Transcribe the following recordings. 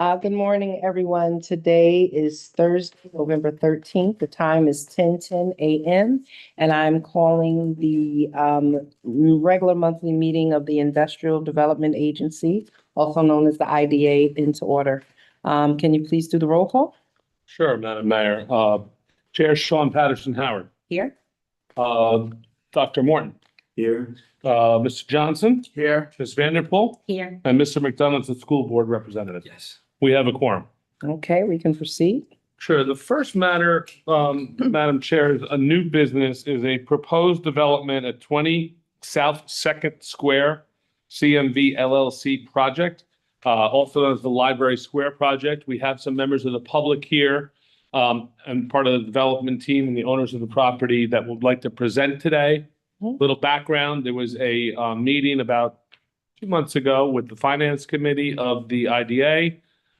Good morning, everyone. Today is Thursday, November 13th. The time is 10:10 a.m. and I'm calling the regular monthly meeting of the Industrial Development Agency, also known as the IDA, into order. Can you please do the roll call? Sure, Madam Mayor. Chair Sean Patterson Howard. Here. Dr. Morton. Here. Mr. Johnson. Here. Ms. Vanderpool. Here. And Mr. McDonald's the school board representative. Yes. We have a quorum. Okay, we can proceed. Sure. The first matter, Madam Chair, is a new business is a proposed development at 20 South Second Square CMV LLC project, also known as the Library Square project. We have some members of the public here and part of the development team and the owners of the property that would like to present today. Little background, there was a meeting about 2 months ago with the Finance Committee of the IDA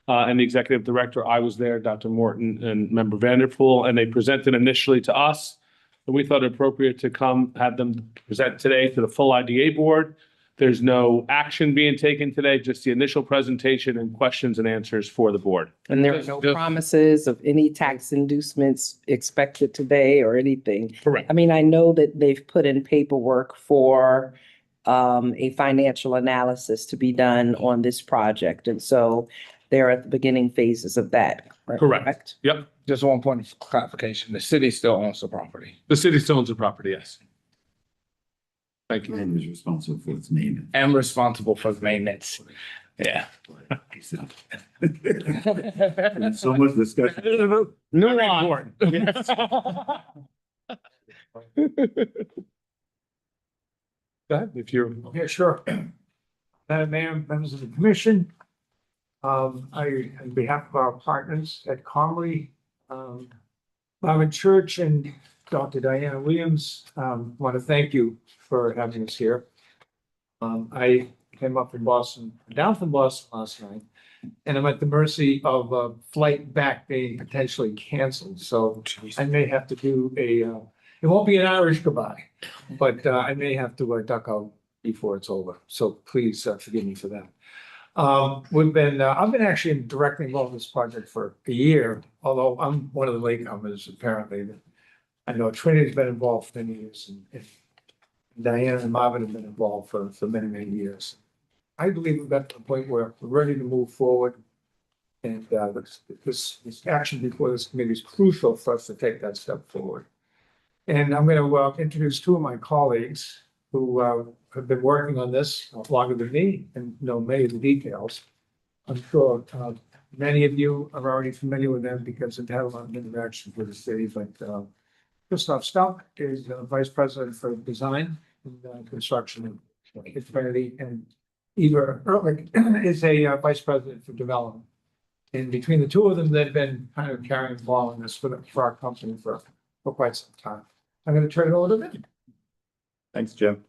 and the Executive Director. I was there, Dr. Morton and Member Vanderpool, and they presented initially to us. And we thought it appropriate to come have them present today to the full IDA board. There's no action being taken today, just the initial presentation and questions and answers for the board. And there are no promises of any tax inducements expected today or anything. Correct. I mean, I know that they've put in paperwork for a financial analysis to be done on this project. And so they're at the beginning phases of that. Correct. Yep. Just one point of clarification. The city still owns the property. The city still owns the property, yes. Thank you. And is responsible for its maintenance. And responsible for the maintenance. Yeah. So much discussion. No. Go ahead, if you're. Yeah, sure. Madam Mayor, members of the commission, on behalf of our partners at Comrie, Marvin Church and Dr. Diana Williams, want to thank you for having us here. I came up from Boston, down from Boston last night, and I'm at the mercy of a flight back being potentially canceled. So I may have to do it won't be an Irish goodbye, but I may have to duck out before it's over. So please forgive me for that. I've been actually directly involved in this project for a year, although I'm one of the latecomers apparently. I know Trinity's been involved for many years and Diana and Marvin have been involved for many, many years. I believe we've got to the point where we're ready to move forward. And this action before this committee is crucial for us to take that step forward. And I'm going to introduce two of my colleagues who have been working on this longer than me and know many of the details. I'm sure many of you are already familiar with them because they've had a lot of interaction with the city. But Christoph Stout is Vice President for Design and Construction at Trinity, and Eva Ehrlich is a Vice President for Development. And between the two of them, they've been kind of carrying the ball on this for our company for quite some time. I'm going to turn it over to them. Thanks, Jim.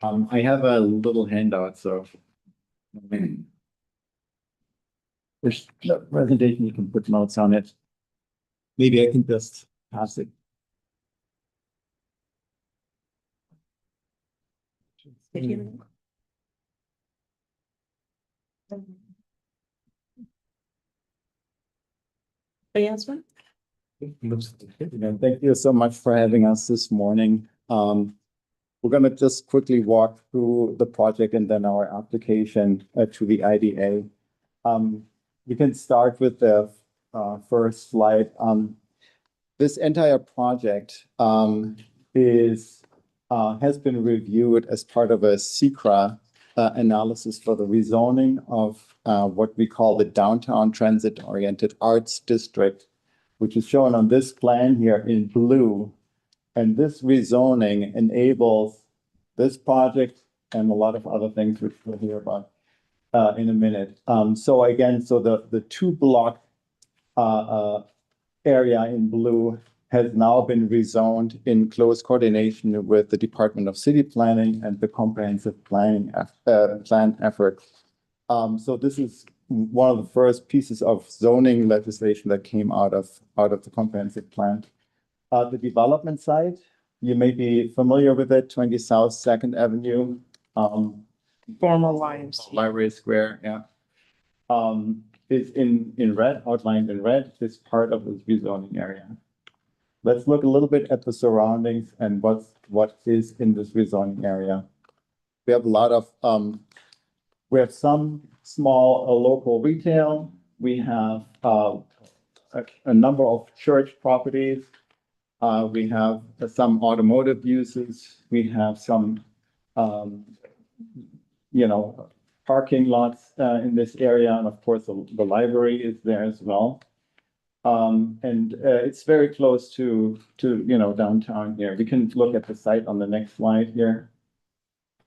I have a little handout, so. There's no presentation, you can put notes on it. Maybe I can just pass it. Thank you so much for having us this morning. We're going to just quickly walk through the project and then our application to the IDA. We can start with the first slide. This entire project has been reviewed as part of a SECRA analysis for the rezoning of what we call the Downtown Transit-Oriented Arts District, which is shown on this plan here in blue. And this rezoning enables this project and a lot of other things which we'll hear about in a minute. So the 2-block area in blue has now been rezoned in close coordination with the Department of City Planning and the comprehensive planning plan effort. So this is one of the first pieces of zoning legislation that came out of the comprehensive plan. The development site, you may be familiar with it, 20 South 2nd Avenue. Former YMCA. Library Square, yeah. is in red, outlined in red, is part of this rezoning area. Let's look a little bit at the surroundings and what is in this rezoning area. We have a lot of, we have some small local retail. We have a number of church properties. We have some automotive uses. We have some, parking lots in this area. And of course, the library is there as well. It's very close to downtown here. We can look at the site on the next slide here.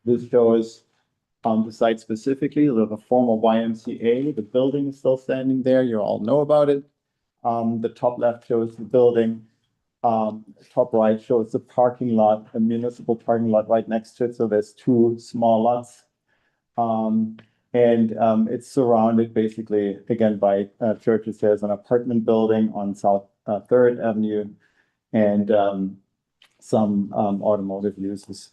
This shows the site specifically, the former YMCA. The building is still standing there. You all know about it. The top left shows the building. Top right shows the parking lot, a municipal parking lot right next to it. So there's two small lots. It's surrounded basically, again, by churches. There's an apartment building on South 3rd Avenue and some automotive uses.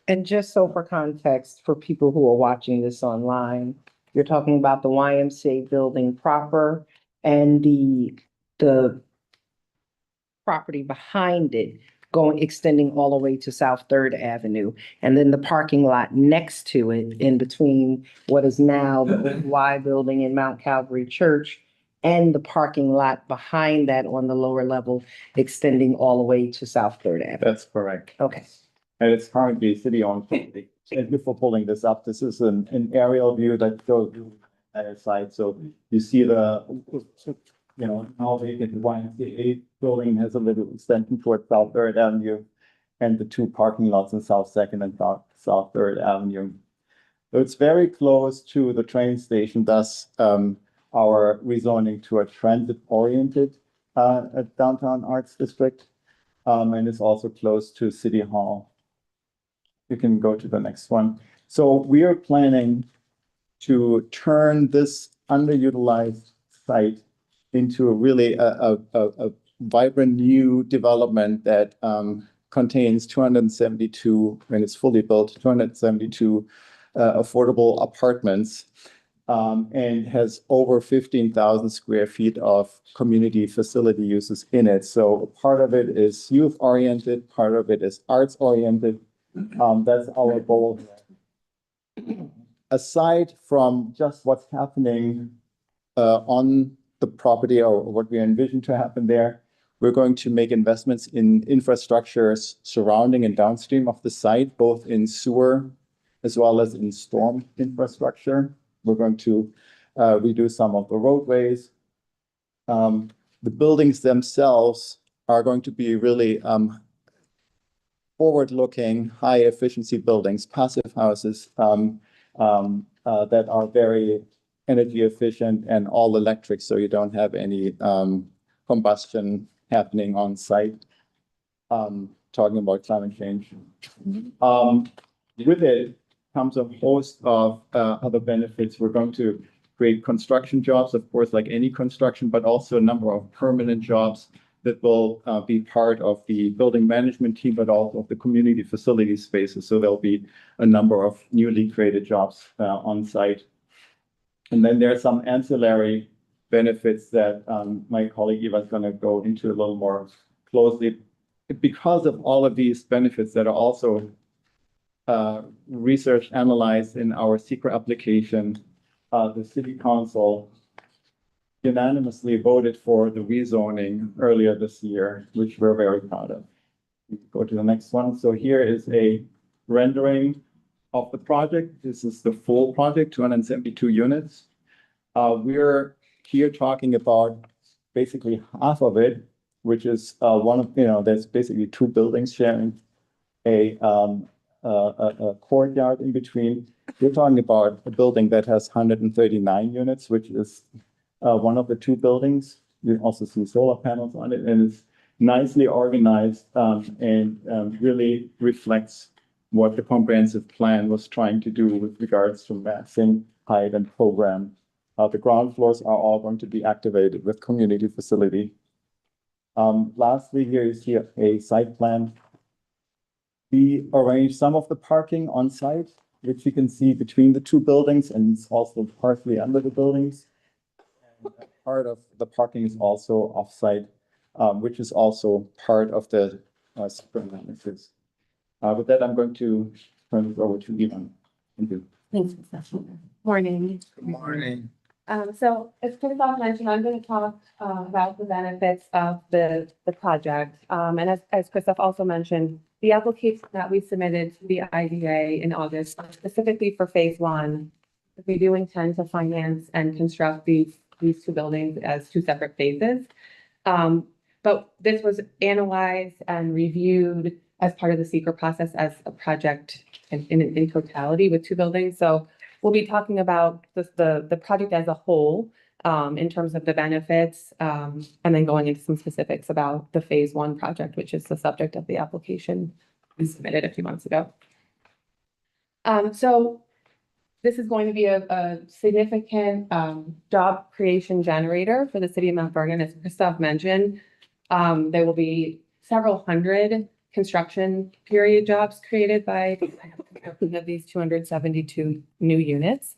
And just so for context, for people who are watching this online, you're talking about the YMCA building proper and the property behind it extending all the way to South 3rd Avenue. And then the parking lot next to it in between what is now the Y building in Mount Calvary Church and the parking lot behind that on the lower level, extending all the way to South 3rd Avenue. That's correct. Okay. And it's currently city-owned property. And before pulling this up, this is an aerial view that shows you the site. So you see how vacant the YMCA building has a little extension towards South 3rd Avenue and the two parking lots in South 2nd and South 3rd Avenue. So it's very close to the train station, thus our rezoning to a transit-oriented downtown arts district. And it's also close to City Hall. You can go to the next one. So we are planning to turn this underutilized site into a vibrant new development that contains 272, when it's fully built, 272 affordable apartments and has over 15,000 square feet of community facility uses in it. So part of it is youth-oriented, part of it is arts-oriented. That's our goal here. Aside from just what's happening on the property or what we envision to happen there, we're going to make investments in infrastructures surrounding and downstream of the site, both in sewer as well as in storm infrastructure. We're going to redo some of the roadways. The buildings themselves are going to be really forward-looking, high-efficiency buildings, passive houses that are very energy efficient and all electric, so you don't have any combustion happening on site. Talking about climate change. With it comes a host of other benefits. We're going to create construction jobs, of course, like any construction, but also a number of permanent jobs that will be part of the building management team, but also of the community facility spaces. So there'll be a number of newly created jobs on site. And then there are some ancillary benefits that my colleague Eva is going to go into a little more closely. Because of all of these benefits that are also research analyzed in our secret application, the City Council unanimously voted for the rezoning earlier this year, which we're very proud of. Go to the next one. So here is a rendering of the project. This is the full project, 272 units. We're here talking about basically half of it, which is one of, there's basically two buildings sharing a courtyard in between. We're talking about a building that has 139 units, which is one of the two buildings. You can also see solar panels on it, and it's nicely organized and really reflects what the comprehensive plan was trying to do with regards to massing, height, and program. The ground floors are all going to be activated with community facility. Lastly, here you see a site plan. We arranged some of the parking on site, which you can see between the two buildings, and it's also partially under the buildings. Part of the parking is also offsite, which is also part of the secret analysis. With that, I'm going to turn it over to Ivan. Thank you. Thanks, Mr. Morning. Good morning. So as Christoph mentioned, I'm going to talk about the benefits of the project. And as Christoph also mentioned, the application that we submitted to the IDA in August, specifically for phase one, we do intend to finance and construct these two buildings as two separate phases. But this was analyzed and reviewed as part of the secret process as a project in totality with two buildings. So we'll be talking about the project as a whole in terms of the benefits, and then going into some specifics about the phase one project, which is the subject of the application we submitted a few months ago. So this is going to be a significant job creation generator for the city of Mount Vernon, as Christoph mentioned. There will be several hundred construction period jobs created by of these 272 new units.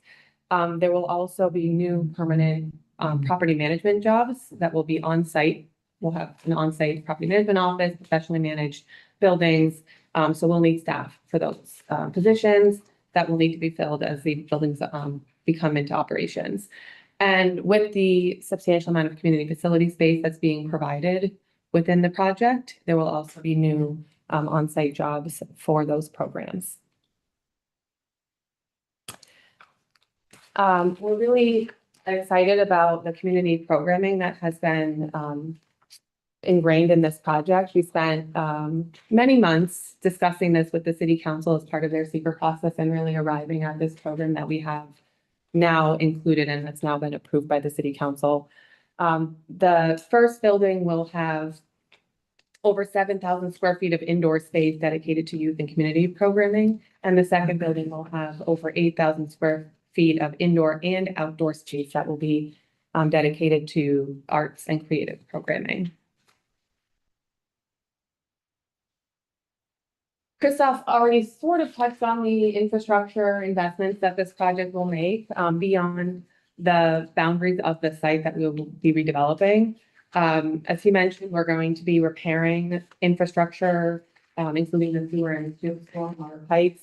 There will also be new permanent property management jobs that will be on site. We'll have an on-site property management office, professionally managed buildings. So we'll need staff for those positions that will need to be filled as the buildings become into operations. And with the substantial amount of community facility space that's being provided within the project, there will also be new on-site jobs for those programs. We're really excited about the community programming that has been ingrained in this project. We spent many months discussing this with the city council as part of their secret process and really arriving at this program that we have now included and that's now been approved by the city council. The first building will have over 7,000 square feet of indoor space dedicated to youth and community programming. And the second building will have over 8,000 square feet of indoor and outdoor space that will be dedicated to arts and creative programming. Christoph already sort of touched on the infrastructure investments that this project will make beyond the boundaries of the site that we will be redeveloping. As he mentioned, we're going to be repairing infrastructure, including the sewer and stormwater pipes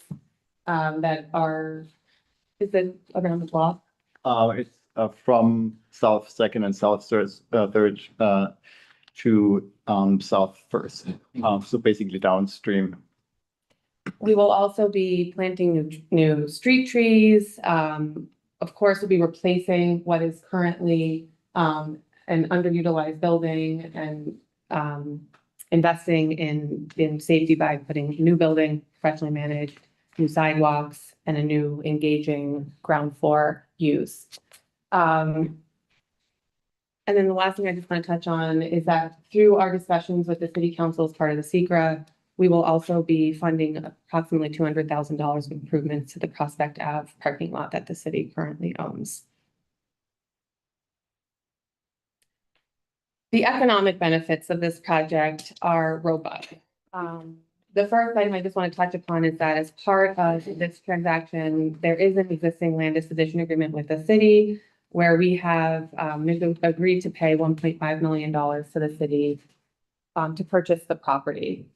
that are, is it around the block? It's from South Second and South Third to South First. So basically downstream. We will also be planting new street trees. Of course, we'll be replacing what is currently an underutilized building and investing in safety by putting new building, professionally managed, new sidewalks, and a new engaging ground floor use. And then the last thing I just want to touch on is that through our discussions with the city council as part of the SECRA, we will also be funding approximately $200,000 of improvements to the Prospect Ave parking lot that the city currently owns. The economic benefits of this project are robust. The first item I just want to touch upon is that as part of this transaction, there is an existing land disposition agreement with the city where we have agreed to pay $1.5 million to the city to purchase the property.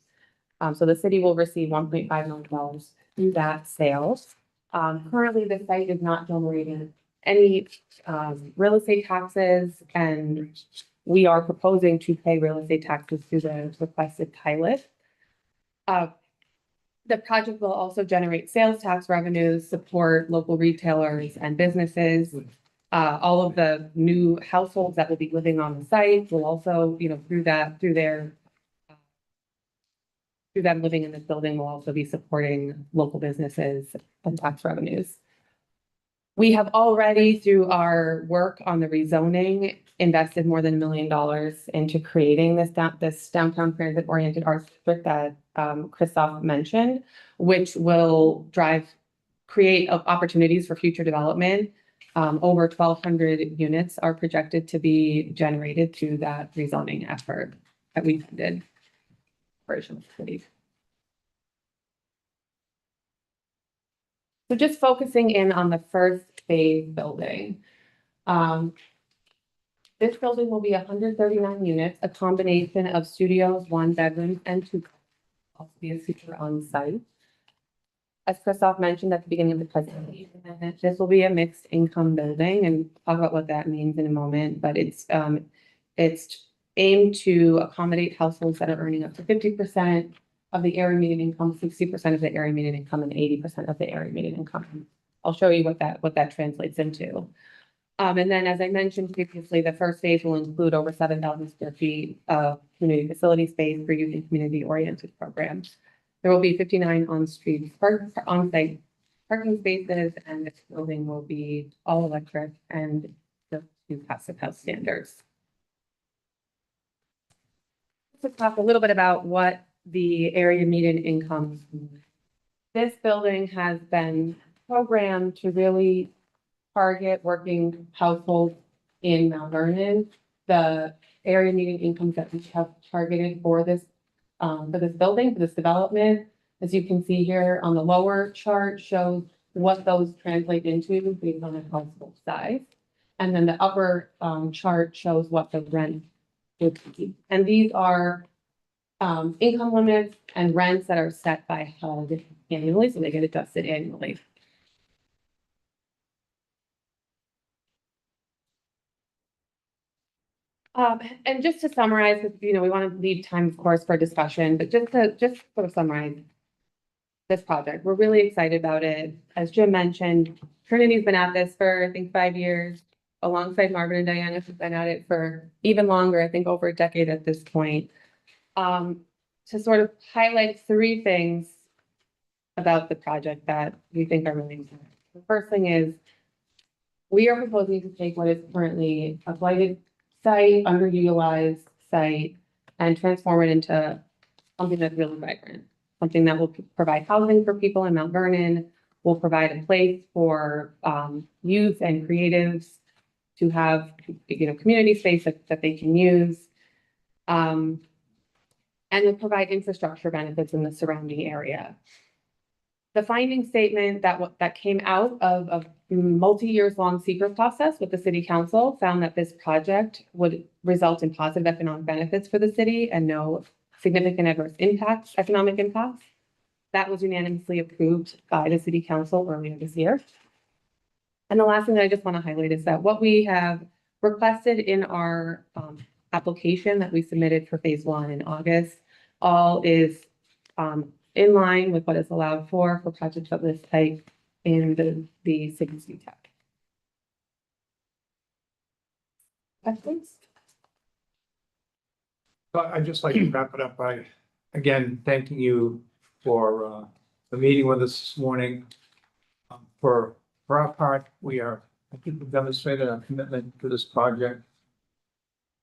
So the city will receive $1.5 million through that sale. Currently, the site is not generating any real estate taxes, and we are proposing to pay real estate taxes through the requested pilot. The project will also generate sales tax revenues, support local retailers and businesses. All of the new households that will be living on the site will also, through them living in this building, will also be supporting local businesses and tax revenues. We have already, through our work on the rezoning, invested more than $1 million into creating this downtown transit-oriented arts district that Christoph mentioned, which will create opportunities for future development. Over 1,200 units are projected to be generated through that rezoning effort that we did. So just focusing in on the first phase building. This building will be 139 units, a combination of studios, one bedroom, and two. Also be a super on site. As Christoph mentioned at the beginning of the presentation, this will be a mixed income building, and talk about what that means in a moment, but it's aimed to accommodate households that are earning up to 50% of the area median income, 60% of the area median income, and 80% of the area median income. I'll show you what that translates into. And then, as I mentioned previously, the first phase will include over 7,000 square feet of community facility space for youth and community-oriented programs. There will be 59 on-site parking spaces, and this building will be all electric and built to passive house standards. Let's talk a little bit about what the area median income. This building has been programmed to really target working households in Mount Vernon. The area median incomes that we have targeted for this building, for this development, as you can see here on the lower chart, shows what those translate into based on the household size. And then the upper chart shows what the rent would be. And these are income limits and rents that are set by HUD annually, so they get adjusted annually. And just to summarize, because we want to leave time, of course, for discussion, but just sort of summarize this project. We're really excited about it. As Jim mentioned, Trinity's been at this for, I think, 5 years, alongside Marvin and Diana, who've been at it for even longer, I think over a decade at this point. To sort of highlight 3 things about the project that we think are really important. The first thing is we are proposing to take what is currently a blighted site, underutilized site, and transform it into something that's really vibrant, something that will provide housing for people in Mount Vernon, will provide a place for youth and creatives to have, community space that they can use, and then provide infrastructure benefits in the surrounding area. The finding statement that came out of a multi-years long secret process with the city council found that this project would result in positive economic benefits for the city and no significant adverse economic impacts. That was unanimously approved by the city council earlier this year. And the last thing that I just want to highlight is that what we have requested in our application that we submitted for phase 1 in August, all is in line with what is allowed for projects of this type in the city's UTEC. Questions? So I'd just like to wrap it up by, again, thanking you for the meeting with us this morning. For our part, I think we've demonstrated our commitment to this project.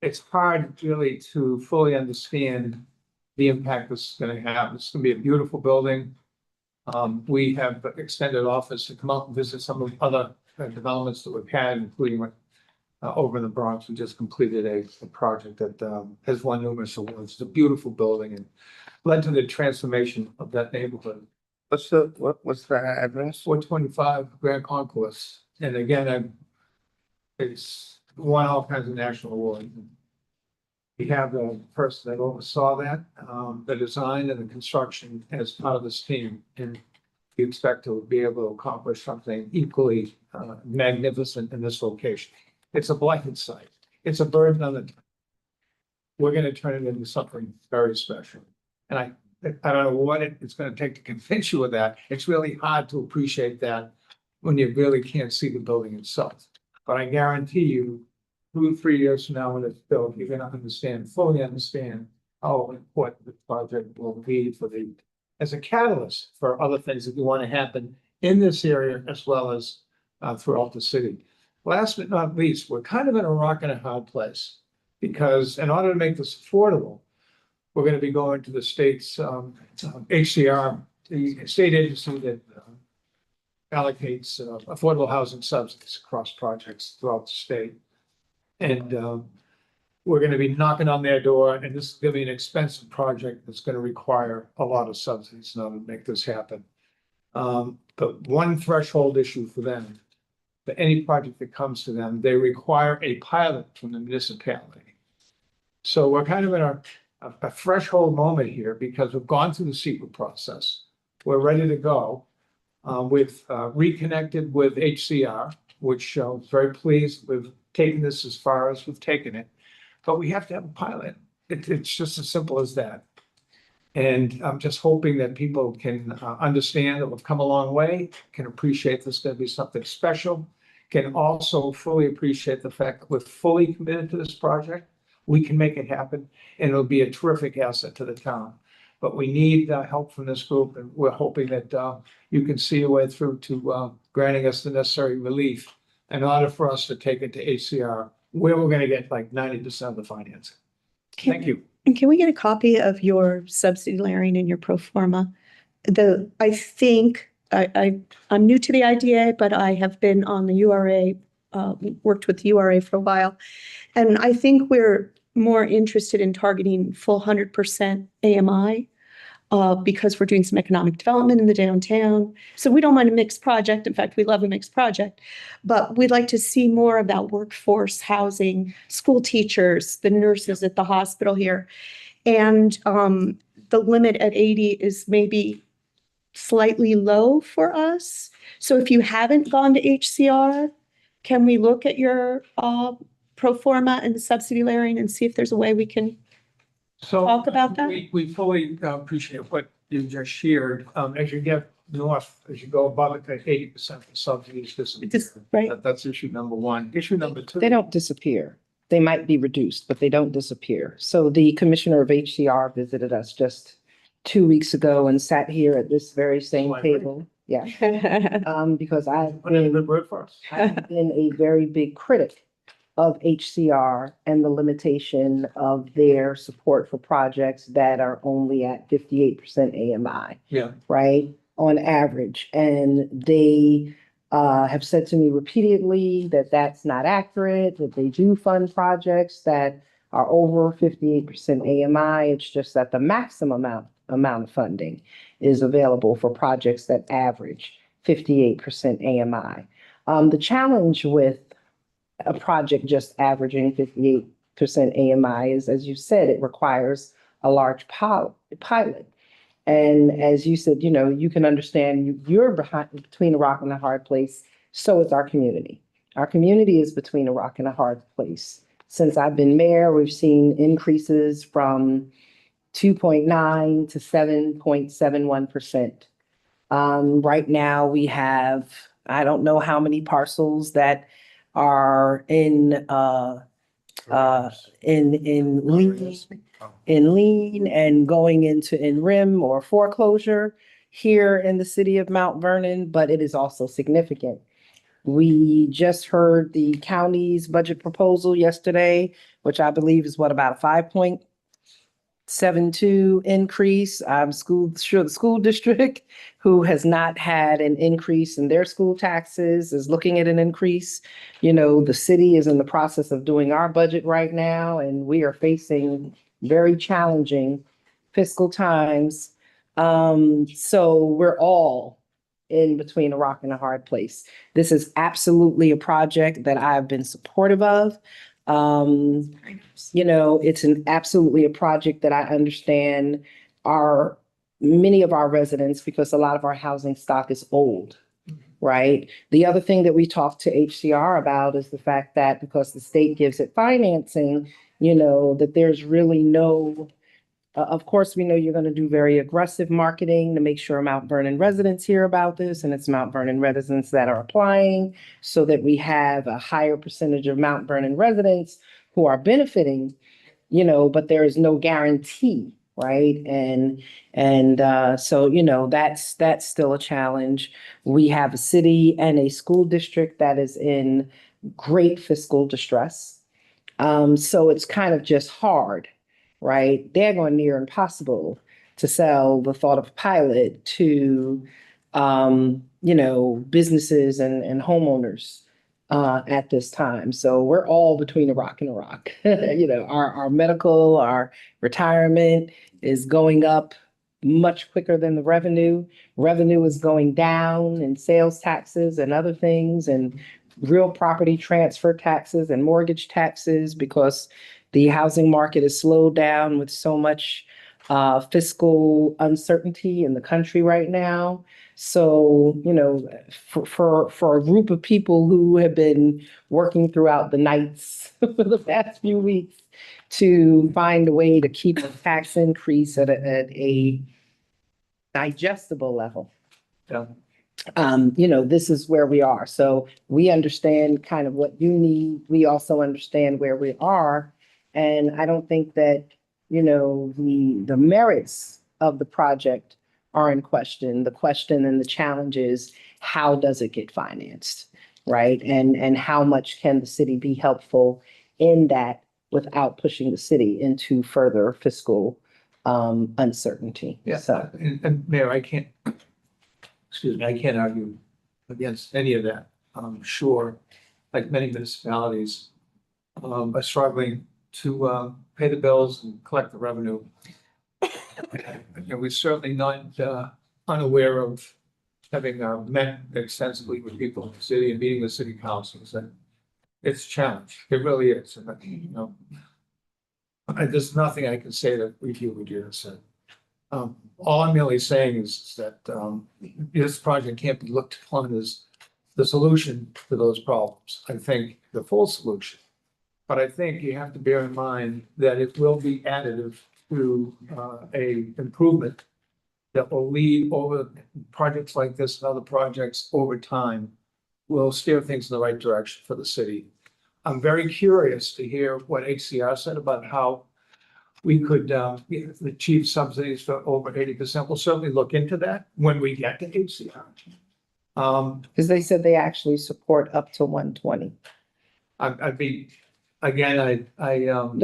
It's hard really to fully understand the impact this is going to have. It's going to be a beautiful building. We have extended offers to come out and visit some of the other developments that we've had, including over in the Bronx. We just completed a project that has won numerous awards. It's a beautiful building and led to the transformation of that neighborhood. What's the address? 425 Grand Concourse. And again, it's won all kinds of national awards. We have the person that oversaw that, the design and the construction as part of this team. And we expect to be able to accomplish something equally magnificent in this location. It's a blighted site. It's a burden on the town. We're going to turn it into something very special. And I don't know what it's going to take to convince you of that. It's really hard to appreciate that when you really can't see the building itself. But I guarantee you, 2 or 3 years from now when it's built, you're going to fully understand how important the project will be as a catalyst for other things that we want to happen in this area as well as throughout the city. Last but not least, we're kind of in a rock and a hard place because in order to make this affordable, we're going to be going to the state's HCR, the state agency that allocates affordable housing subsidies across projects throughout the state. And we're going to be knocking on their door, and this is going to be an expensive project that's going to require a lot of subsidies in order to make this happen. But one threshold issue for them for any project that comes to them, they require a pilot from the municipality. So we're kind of in a threshold moment here because we've gone through the secret process. We're ready to go. We've reconnected with HCR, which was very pleased with taking this as far as we've taken it. But we have to have a pilot. It's just as simple as that. And I'm just hoping that people can understand that we've come a long way, can appreciate this is going to be something special, can also fully appreciate the fact that we're fully committed to this project. We can make it happen, and it'll be a terrific asset to the town. But we need help from this group, and we're hoping that you can see a way through to granting us the necessary relief in order for us to take it to HCR, where we're going to get like 90% of the financing. Thank you. And can we get a copy of your subsidy layering and your pro forma? I think, I'm new to the IDA, but I have been on the URA, worked with the URA for a while. And I think we're more interested in targeting full 100% AMI because we're doing some economic development in the downtown. So we don't mind a mixed project. In fact, we love a mixed project. But we'd like to see more about workforce housing, school teachers, the nurses at the hospital here. And the limit at 80 is maybe slightly low for us. So if you haven't gone to HCR, can we look at your pro forma and subsidy layering and see if there's a way we can So talk about that? We fully appreciate what you just shared. As you get north, as you go above it, 80% of the subsidies disappear. Right. That's issue number one. Issue number two. They don't disappear. They might be reduced, but they don't disappear. So the commissioner of HCR visited us just 2 weeks ago and sat here at this very same Why, really? table. Yeah, because Put in a good word for us. I've been a very big critic of HCR and the limitation of their support for projects that are only at 58% AMI, Yeah. right? On average. And they have said to me repeatedly that that's not accurate, that they do fund projects that are over 58% AMI. It's just that the maximum amount of funding is available for projects that average 58% AMI. The challenge with a project just averaging 58% AMI is, as you said, it requires a large pilot. And as you said, you can understand you're between a rock and a hard place. So is our community. Our community is between a rock and a hard place. Since I've been mayor, we've seen increases from 2.9 to 7.71%. Right now we have, I don't know how many parcels that are in lien and going into in RIM or foreclosure here in the city of Mount Vernon, but it is also significant. We just heard the county's budget proposal yesterday, which I believe is about a 5.72 increase. I'm sure the school district, who has not had an increase in their school taxes, is looking at an increase. The city is in the process of doing our budget right now, and we are facing very challenging fiscal times. So we're all in between a rock and a hard place. This is absolutely a project that I've been supportive of. It's absolutely a project that I understand many of our residents, because a lot of our housing stock is old, right? The other thing that we talked to HCR about is the fact that because the state gives it financing, that there's really no, of course, we know you're going to do very aggressive marketing to make sure Mount Vernon residents hear about this, and it's Mount Vernon residents that are applying, so that we have a higher percentage of Mount Vernon residents who are benefiting, but there is no guarantee, right? So, that's still a challenge. We have a city and a school district that is in great fiscal distress. So it's kind of just hard, right? They're going near impossible to sell the thought of pilot to, businesses and homeowners at this time. So we're all between a rock and a rock. Our medical, our retirement is going up much quicker than the revenue. Revenue is going down in sales taxes and other things. And real property transfer taxes and mortgage taxes because the housing market is slowed down with so much fiscal uncertainty in the country right now. So, for a group of people who have been working throughout the nights for the past few weeks to find a way to keep the tax increase at a digestible level. Yeah. This is where we are. So we understand kind of what you need. We also understand where we are. And I don't think that, the merits of the project are in question. The question and the challenge is, how does it get financed? Right? And how much can the city be helpful in that without pushing the city into further fiscal uncertainty? Yeah, So. and Mayor, I can't argue against any of that. I'm sure, like many municipalities, are struggling to pay the bills and collect the revenue. And we're certainly not unaware of having met extensively with people in the city and meeting with city councils, and it's a challenge. It really is. And, there's nothing I can say that review would do this. All I'm merely saying is that this project can't be looked upon as the solution to those problems. I think the full solution. But I think you have to bear in mind that it will be additive to a improvement that will lead over projects like this and other projects over time will steer things in the right direction for the city. I'm very curious to hear what HCR said about how we could achieve subsidies for over 80%. We'll certainly look into that when we get to HCR. Because they said they actually support up to 120. I'd be, again,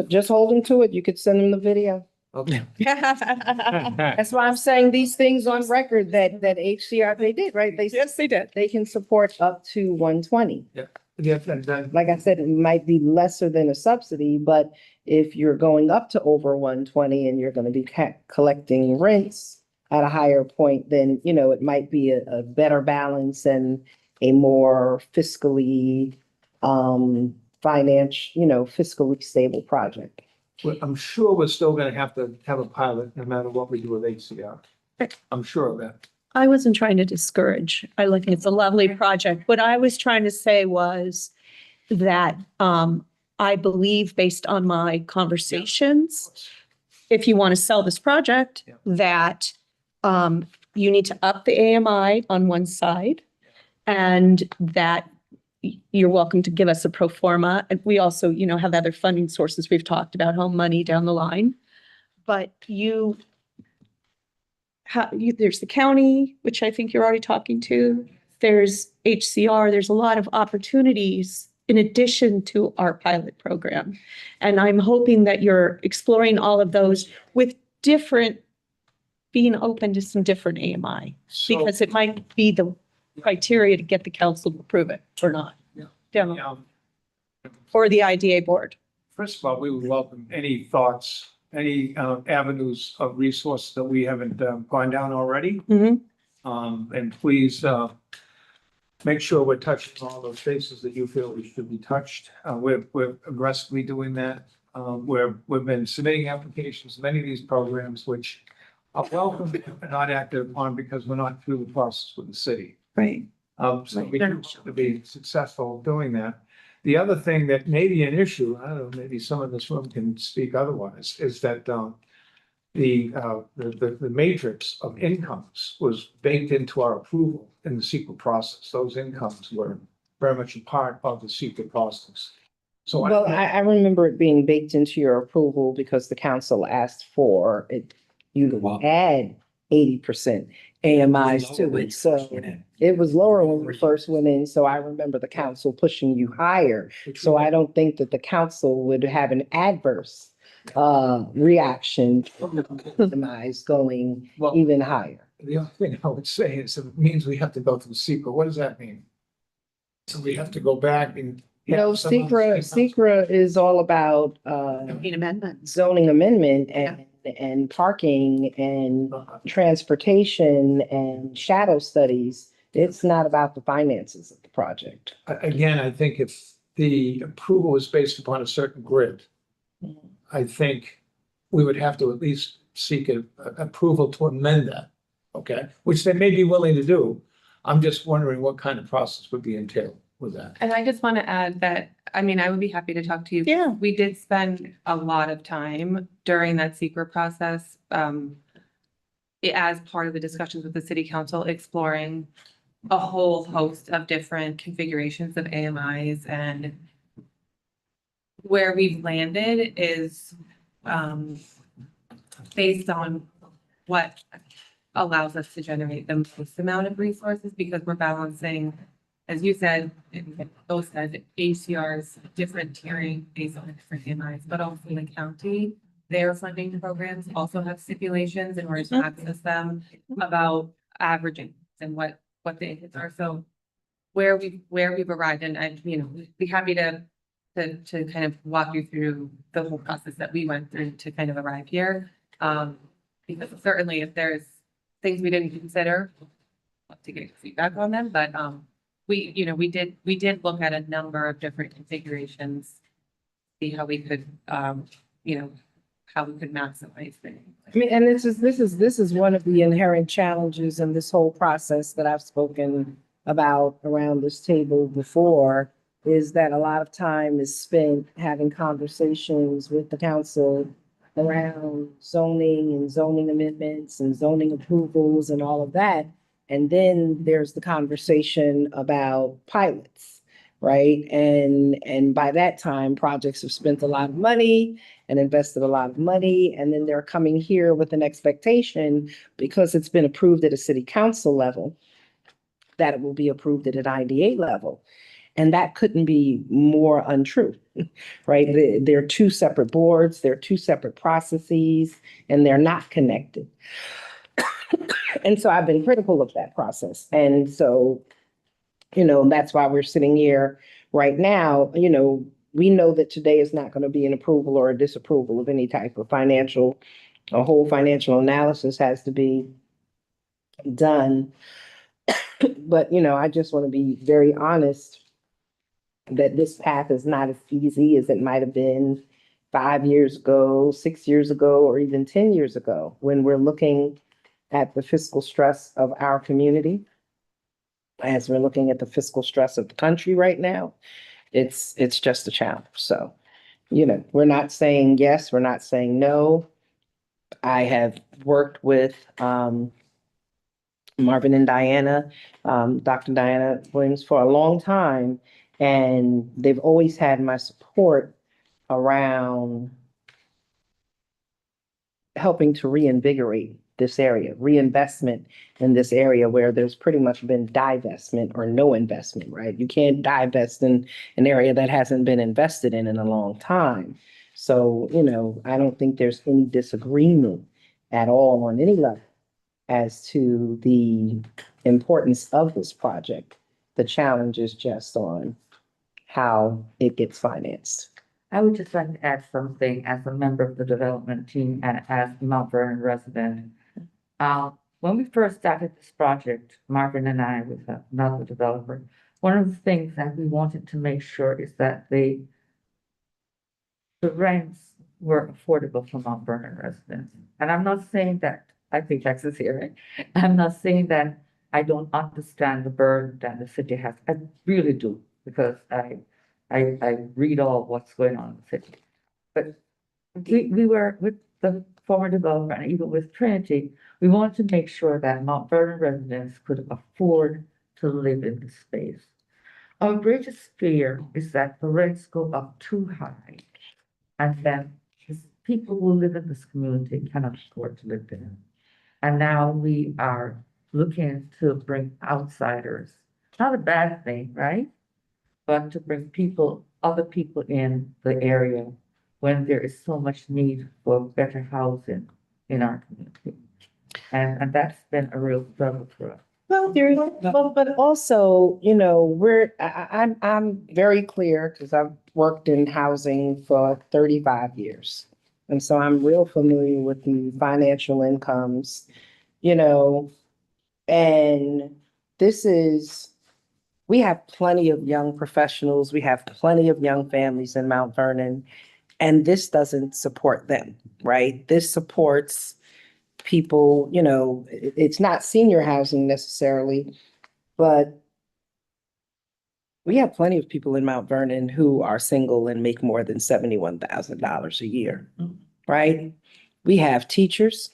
Just hold them to it. You could send them the video. okay. That's why I'm saying these things on record that HCR, they did, right? Yes, they did. They can support up to 120. Yeah, and then, Like I said, it might be lesser than a subsidy, but if you're going up to over 120 and you're going to be collecting rents at a higher point, then, it might be a better balance and a more fiscally, fiscally stable project. I'm sure we're still gonna have to have a pilot no matter what we do with HCR. I'm sure of that. I wasn't trying to discourage. I think it's a lovely project. What I was trying to say was that I believe based on my conversations, if you want to sell this project, Yeah. that you need to up the AMI on one side and that you're welcome to give us a pro forma. And we also, have other funding sources. We've talked about home money down the line. But there's the county, which I think you're already talking to. There's HCR. There's a lot of opportunities in addition to our pilot program. And I'm hoping that you're exploring all of those with being open to some different AMI. So, Because it might be the criteria to get the council to approve it or not. Yeah. Down the- Or the IDA board. first of all, we would welcome any thoughts, any avenues of resource that we haven't gone down already. Mhm. And please make sure we're touching all those bases that you feel we should be touched. We're aggressively doing that. We've been submitting applications, to many of these programs, which are welcome and not acted upon because we're not through the process with the city. Right. So we have to be successful doing that. The other thing that may be an issue, I don't know, maybe some in this room can speak otherwise, is that the matrix of incomes was baked into our approval in the secret process. Those incomes were very much a part of the secret process. So Well, I remember it being baked into your approval because the council asked for it, you to add 80% AMIs to it. So it was lower when we first went in. So I remember the council pushing you higher. So I don't think that the council would have an adverse reaction to AMIs going Well, even higher. the only thing I would say is it means we have to go through secret. What does that mean? So we have to go back and. No, secret is all about Need amendments. zoning amendment and parking and transportation and shadow studies. It's not about the finances of the project. Again, I think if the approval is based upon a certain grid, I think we would have to at least seek approval to amend that, okay? Which they may be willing to do. I'm just wondering what kind of process would be entailed with that. And I just want to add that, I mean, I would be happy to talk to you. Yeah. We did spend a lot of time during that secret process, as part of the discussions with the city council, exploring a whole host of different configurations of AMIs, and where we've landed is, based on what allows us to generate the most amount of resources, because we're balancing, as you said, and both said, ACR's different tiering based on the different AMIs, but also the county, their funding programs also have stipulations in order to access them about averaging and what the inputs are. So where we've arrived, and I, be happy to kind of walk you through the whole process that we went through to kind of arrive here. Because certainly if there's things we didn't consider, I'd love to get your feedback on them, but we did look at a number of different configurations, see how we could, how we could maximize things. I mean, and this is one of the inherent challenges in this whole process that I've spoken about around this table before, is that a lot of time is spent having conversations with the council around zoning and zoning amendments and zoning approvals and all of that. And then there's the conversation about pilots, right? And by that time, projects have spent a lot of money and invested a lot of money. And then they're coming here with an expectation, because it's been approved at a city council level, that it will be approved at an IDA level. And that couldn't be more untrue, right? They're two separate boards, they're two separate processes, and they're not connected. And so I've been critical of that process. And so, that's why we're sitting here right now. We know that today is not going to be an approval or a disapproval of any type of a whole financial analysis has to be done. But, I just want to be very honest that this path is not as easy as it might have been 5 years ago, 6 years ago, or even 10 years ago, when we're looking at the fiscal stress of our community, as we're looking at the fiscal stress of the country right now. It's just a challenge. So, we're not saying yes, we're not saying no. I have worked with Marvin and Diana, Dr. Diana Williams, for a long time, and they've always had my support around helping to reinvigorate this area, reinvestment in this area where there's pretty much been divestment or no investment, right? You can't divest in an area that hasn't been invested in a long time. So, I don't think there's any disagreement at all on any level as to the importance of this project. The challenge is just on how it gets financed. I would just like to add something as a member of the development team and as a Mount Vernon resident. When we first started this project, Marvin and I, with another developer, one of the things that we wanted to make sure is that the rents were affordable for Mount Vernon residents. And I'm not saying that I pay taxes here. I'm not saying that I don't understand the burden that the city has. I really do, because I read all what's going on in the city. But we were with the former developer, and even with Trinity, we wanted to make sure that Mount Vernon residents could afford to live in the space. Our greatest fear is that the rents go up too high, and then people who live in this community cannot afford to live there. And now we are looking to bring outsiders. Not a bad thing, right? But to bring other people in the area when there is so much need for better housing in our community. And that's been a real struggle for us. Well, but also, I'm very clear, because I've worked in housing for 35 years. And so I'm real familiar with the financial incomes, and this is we have plenty of young professionals, we have plenty of young families in Mount Vernon, and this doesn't support them, right? This supports people, it's not senior housing necessarily, but we have plenty of people in Mount Vernon who are single and make more than $71,000 a year, right? We have teachers,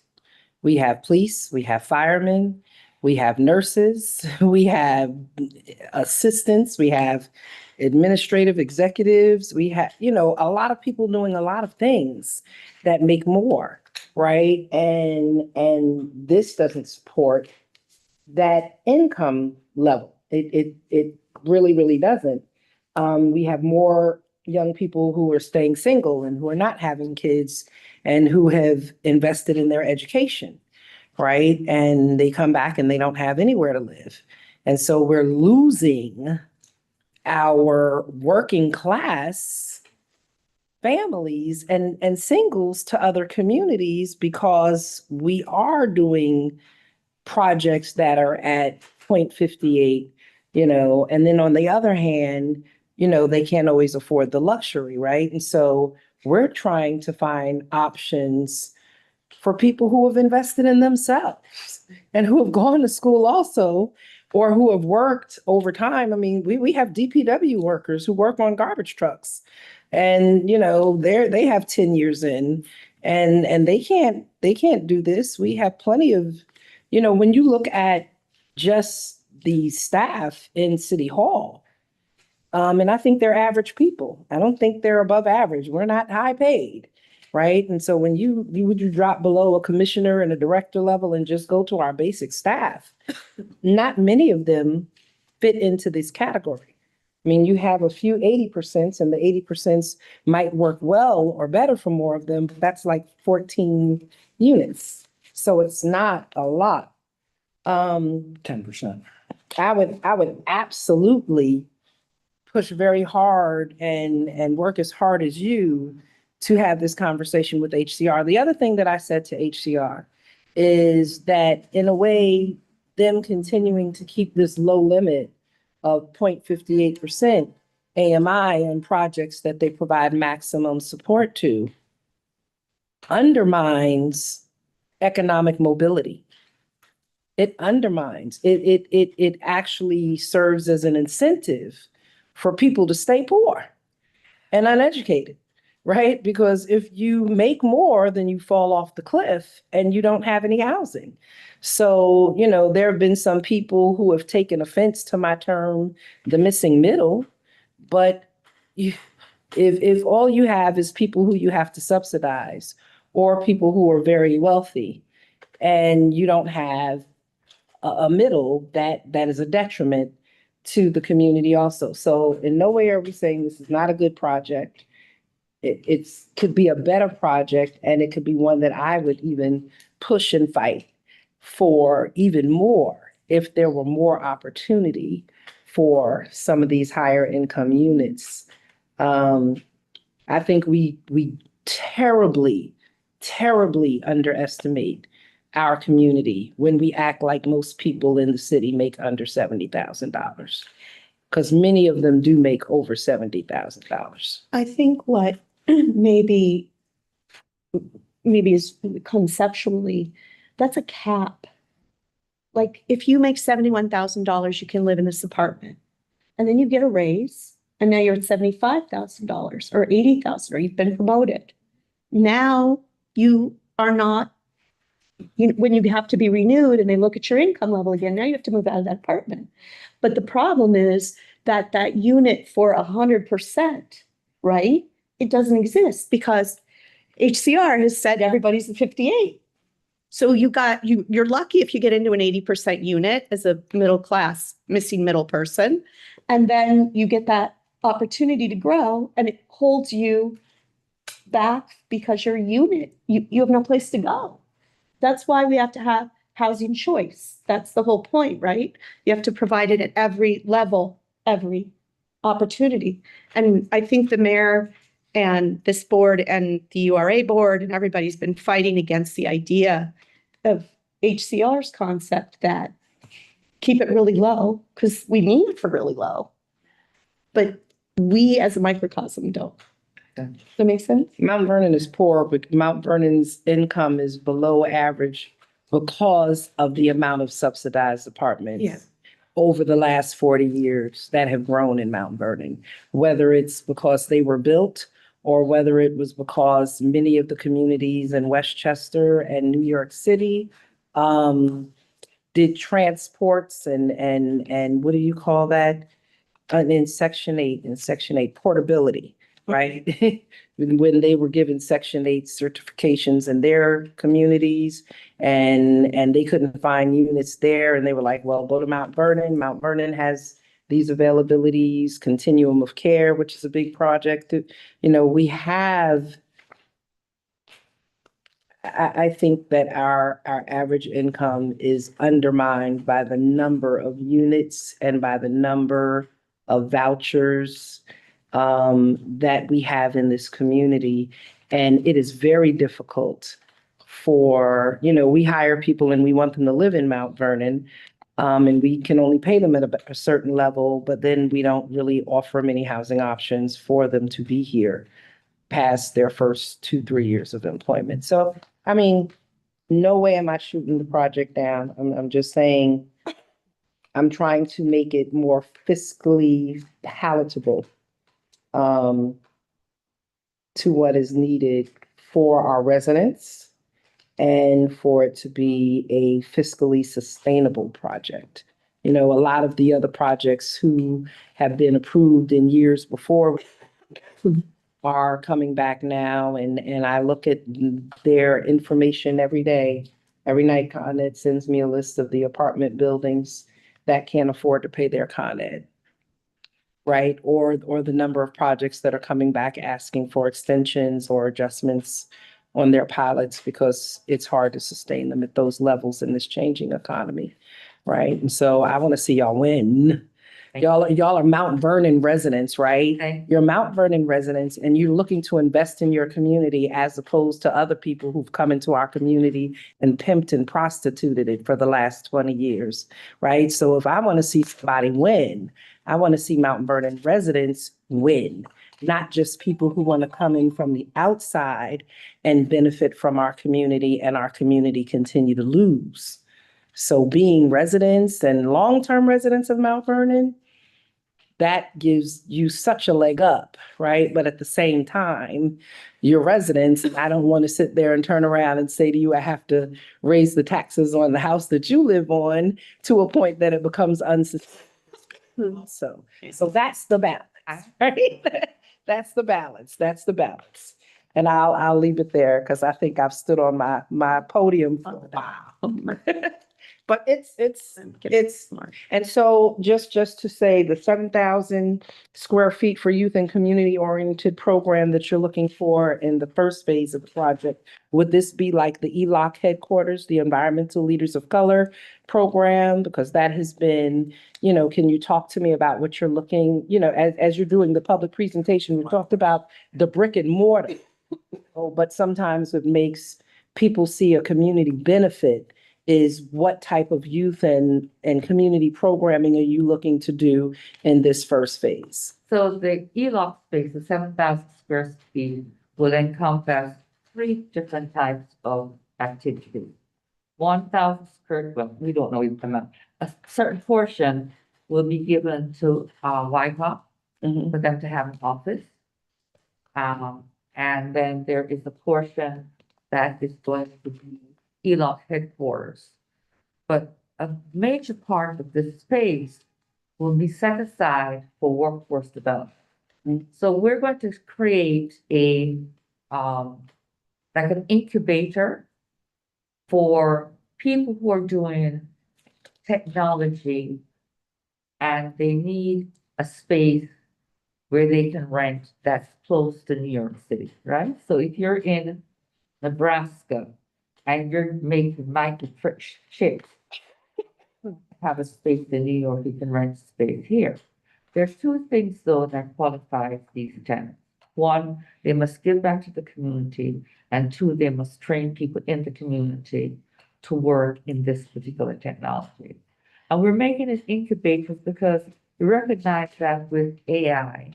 we have police, we have firemen, we have nurses, we have assistants, we have administrative executives, we have, a lot of people doing a lot of things that make more, right? And this doesn't support that income level. It really, really doesn't. We have more young people who are staying single and who are not having kids and who have invested in their education, right? And they come back and they don't have anywhere to live. And so we're losing our working class families and singles to other communities because we are doing projects that are at 0.58, and then on the other hand, they can't always afford the luxury, right? And so we're trying to find options for people who have invested in themselves and who have gone to school also, or who have worked over time. I mean, we have DPW workers who work on garbage trucks and, they have 10 years in and they can't do this. We have plenty of, when you look at just the staff in City Hall, and I think they're average people. I don't think they're above average. We're not high paid, right? And so when you drop below a commissioner and a director level and just go to our basic staff, not many of them fit into this category. I mean, you have a few 80%, and the 80% might work well or better for more of them, but that's like 14 units. So it's not a lot. 10%. I would absolutely push very hard and work as hard as you to have this conversation with HCR. The other thing that I said to HCR is that in a way, them continuing to keep this low limit of 0.58% AMI on projects that they provide maximum support to undermines economic mobility. It undermines, it actually serves as an incentive for people to stay poor and uneducated, right? Because if you make more, then you fall off the cliff and you don't have any housing. So, there have been some people who have taken offense to my term, the missing middle, but if all you have is people who you have to subsidize or people who are very wealthy and you don't have a middle, that is a detriment to the community also. So in no way are we saying this is not a good project. It's could be a better project, and it could be one that I would even push and fight for even more if there were more opportunity for some of these higher income units. I think we terribly, terribly underestimate our community when we act like most people in the city make under $70,000, because many of them do make over $70,000. I think what maybe is conceptually, that's a cap. Like if you make $71,000, you can live in this apartment. And then you get a raise and now you're at $75,000 or $80,000, or you've been promoted. Now you are not, when you have to be renewed and they look at your income level again, now you have to move out of that apartment. But the problem is that that unit for 100%, right? It doesn't exist because HCR has said everybody's at 58. So you're lucky if you get into an 80% unit as a middle class, missing middle person. And then you get that opportunity to grow and it holds you back because your unit, you have no place to go. That's why we have to have housing choice. That's the whole point, right? You have to provide it at every level, every opportunity. And I think the mayor and this board and the URA board and everybody's been fighting against the idea of HCR's concept that keep it really low because we need it for really low. But we as a microcosm don't. Does that make sense? Mount Vernon is poor, but Mount Vernon's income is below average because of the amount of subsidized apartments. Yeah. Over the last 40 years that have grown in Mount Vernon, whether it's because they were built or whether it was because many of the communities in Westchester and New York City did transports and what do you call that? In Section 8 portability, right? When they were given Section 8 certifications in their communities and they couldn't find units there and they were like, well, go to Mount Vernon. Mount Vernon has these availabilities, continuum of care, which is a big project. We have I think that our average income is undermined by the number of units and by the number of vouchers that we have in this community. And it is very difficult for, we hire people and we want them to live in Mount Vernon. And we can only pay them at a certain level, but then we don't really offer many housing options for them to be here past their first 2-3 years of employment. So, I mean, no way am I shooting the project down. I'm just saying, I'm trying to make it more fiscally palatable to what is needed for our residents and for it to be a fiscally sustainable project. A lot of the other projects who have been approved in years before are coming back now, and I look at their information every day. Every night, Con Ed sends me a list of the apartment buildings that can't afford to pay their Con Ed, right? Or the number of projects that are coming back asking for extensions or adjustments on their pilots because it's hard to sustain them at those levels in this changing economy, right? And so I want to see y'all win. Y'all are Mount Vernon residents, right? Okay. You're Mount Vernon residents and you're looking to invest in your community as opposed to other people who've come into our community and pimped and prostituted it for the last 20 years, right? So if I want to see somebody win, I want to see Mount Vernon residents win, not just people who want to come in from the outside and benefit from our community and our community continue to lose. So being residents and long-term residents of Mount Vernon, that gives you such a leg up, right? But at the same time, you're residents, and I don't want to sit there and turn around and say to you, I have to raise the taxes on the house that you live on to a point that it becomes unsustainable. So that's the balance, right? That's the balance. That's the balance. And I'll leave it there because I think I've stood on my podium for a while. But it's, and so just to say the 7,000 square feet for youth and community oriented program that you're looking for in the first phase of the project, would this be like the ELOC headquarters, the Environmental Leaders of Color program? Because that has been, can you talk to me about what you're looking, as you're doing the public presentation, we talked about the brick and mortar. But sometimes what makes people see a community benefit is what type of youth and community programming are you looking to do in this first phase? So the ELOC space, the 7,000 square feet, will encompass 3 different types of activities. 1,000 square, well, we don't know even the amount. A certain portion will be given to YCOP for them to have an office. And then there is a portion that is going to be ELOC headquarters. But a major part of this space will be set aside for workforce development. So we're going to create a like an incubator for people who are doing technology and they need a space where they can rent that's close to New York City, right? So if you're in Nebraska and you're making microchips, have a space in New York, you can rent space here. There's 2 things though that qualify these tenants. 1, they must give back to the community, and 2, they must train people in the community to work in this particular technology. And we're making it incubators because we recognize that with AI,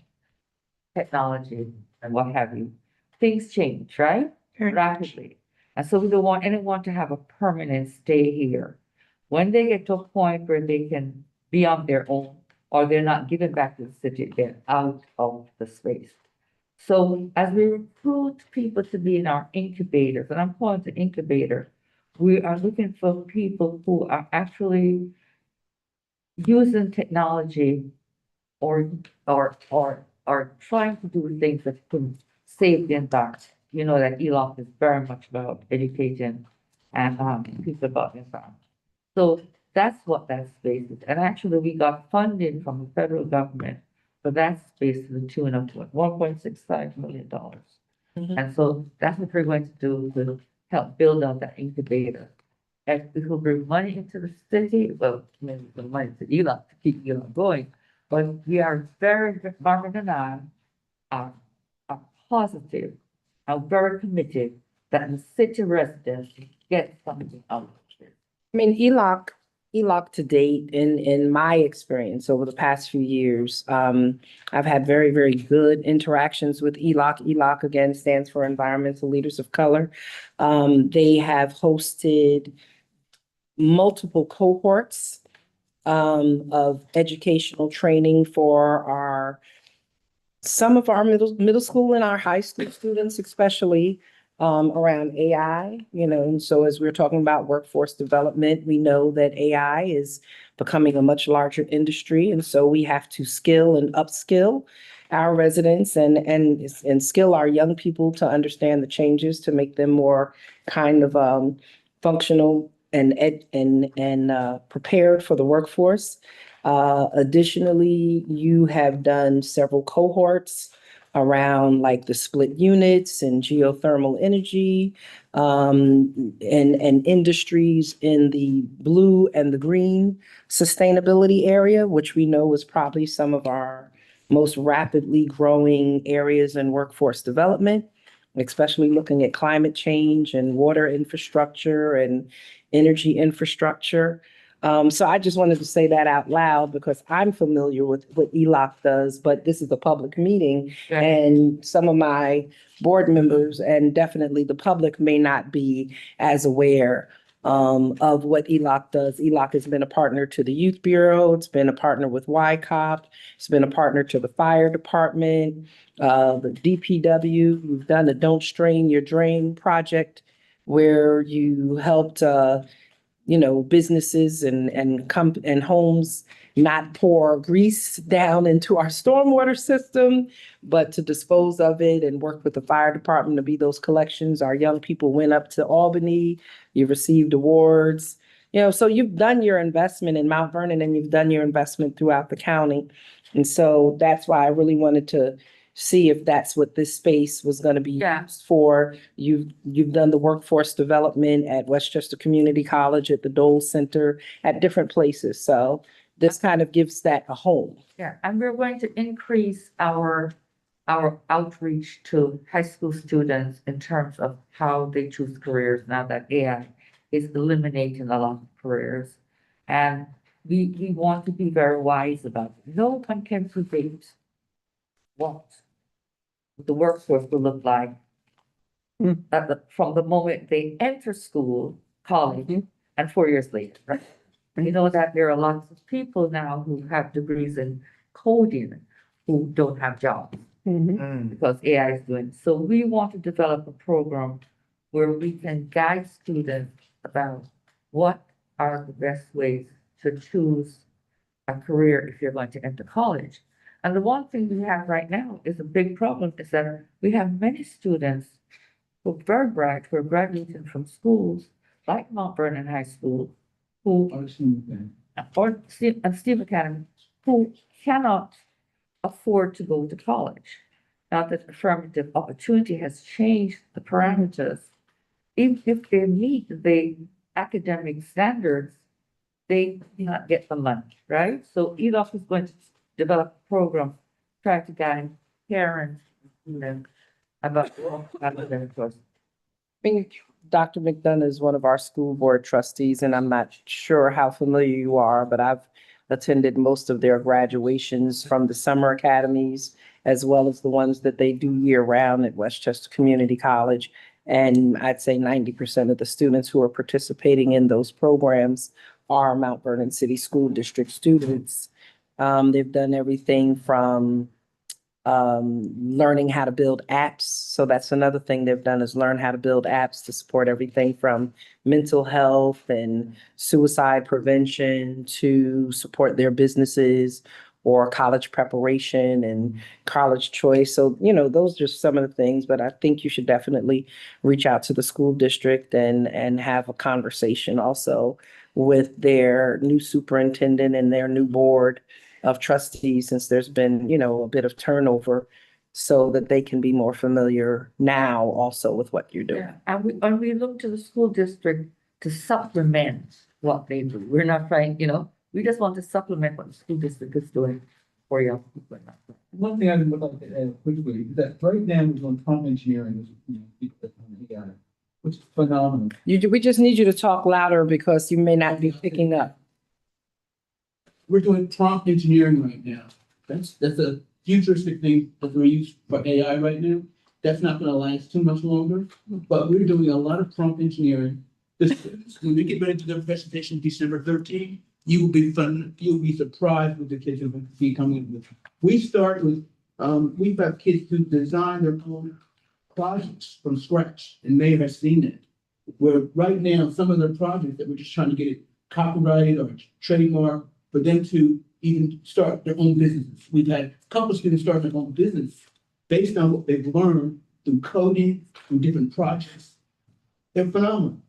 technology and what have you, things change, right? Very much. Rapidly. And so we don't want anyone to have a permanent stay here. When they get to a point where they can be on their own, or they're not given back to the city, they're out of the space. So as we recruit people to be in our incubators, and I'm calling it incubator, we are looking for people who are actually using technology or or trying to do things that could save the environment. You know that ELOC is very much about educating and people about the environment. So that's what that space is. And actually, we got funding from the federal government for that space to the tune of $1.65 million. And so that's what we're going to do to help build out that incubator. And we will bring money into the city, well, maybe the money to ELOC to keep ELOC going. But we are very, Marvin and I are positive, are very committed that the city residents get something out of it. I mean, ELOC to date, in my experience over the past few years, I've had very, very good interactions with ELOC. ELOC, again, stands for Environmental Leaders of Color. They have hosted multiple cohorts of educational training for some of our middle school and our high school students, especially around AI, and so as we're talking about workforce development, we know that AI is becoming a much larger industry. And so we have to skill and upskill our residents and skill our young people to understand the changes to make them more kind of functional and prepared for the workforce. Additionally, you have done several cohorts around like the split units and geothermal energy, and industries in the blue and the green sustainability area, which we know is probably some of our most rapidly growing areas in workforce development, especially looking at climate change and water infrastructure and energy infrastructure. So I just wanted to say that out loud because I'm familiar with what ELOC does, but this is a public meeting Yeah. and some of my board members and definitely the public may not be as aware of what ELOC does. ELOC has been a partner to the Youth Bureau. It's been a partner with YCOP. It's been a partner to the fire department, the DPW. We've done the Don't Strain Your Drain project where you helped businesses and homes not pour grease down into our stormwater system, but to dispose of it and work with the fire department to be those collections. Our young people went up to Albany. You received awards. So you've done your investment in Mount Vernon and you've done your investment throughout the county. And so that's why I really wanted to see if that's what this space was going to be Yeah. used for. You've done the workforce development at Westchester Community College, at the Dole Center, at different places. So this kind of gives that a home. Yeah, and we're going to increase our outreach to high school students in terms of how they choose careers now that AI is eliminating a lot of careers. And we want to be very wise about it. No one can predict what the workforce will look like from the moment they enter school, college, and 4 years later, right? You know that there are lots of people now who have degrees in coding who don't have jobs because AI is doing. So we want to develop a program where we can guide students about what are the best ways to choose a career if you're going to enter college. And the one thing we have right now is a big problem is that we have many students who are very bright, who are graduating from schools like Mount Vernon High School, who or STEAM Academy, who cannot afford to go to college. Now that affirmative opportunity has changed the parameters, even if they meet the academic standards, they cannot get the money, right? So ELOC is going to develop a program, try to guide parents, about academic choices. I mean, Dr. McDonough is one of our school board trustees, and I'm not sure how familiar you are, but I've attended most of their graduations from the summer academies, as well as the ones that they do year round at Westchester Community College. And I'd say 90% of the students who are participating in those programs are Mount Vernon City School District students. They've done everything from learning how to build apps. So that's another thing they've done, is learn how to build apps to support everything from mental health and suicide prevention to support their businesses or college preparation and college choice. So, those are some of the things, but I think you should definitely reach out to the school district and have a conversation also with their new superintendent and their new board of trustees, since there's been, a bit of turnover, so that they can be more familiar now also with what you're doing. Yeah, and we look to the school district to supplement what they do. We're not trying, we just want to supplement what the school district is doing for young people. One thing I would like to add quickly is that right now we're doing prompt engineering, AI, which is phenomenal. We just need you to talk louder because you may not be picking up. We're doing prompt engineering right now. That's a futuristic thing that we're used for AI right now. That's not gonna last too much longer, but we're doing a lot of prompt engineering. The students, when we get ready to do their presentation December 13th, you'll be surprised with the kids who will be coming with. We start with, we've got kids who design their own projects from scratch, and they have seen it. Where right now, some of their projects that we're just trying to get it copyrighted or trademark, for them to even start their own businesses. We've had a couple of students start their own business based on what they've learned through coding, through different projects. They're phenomenal.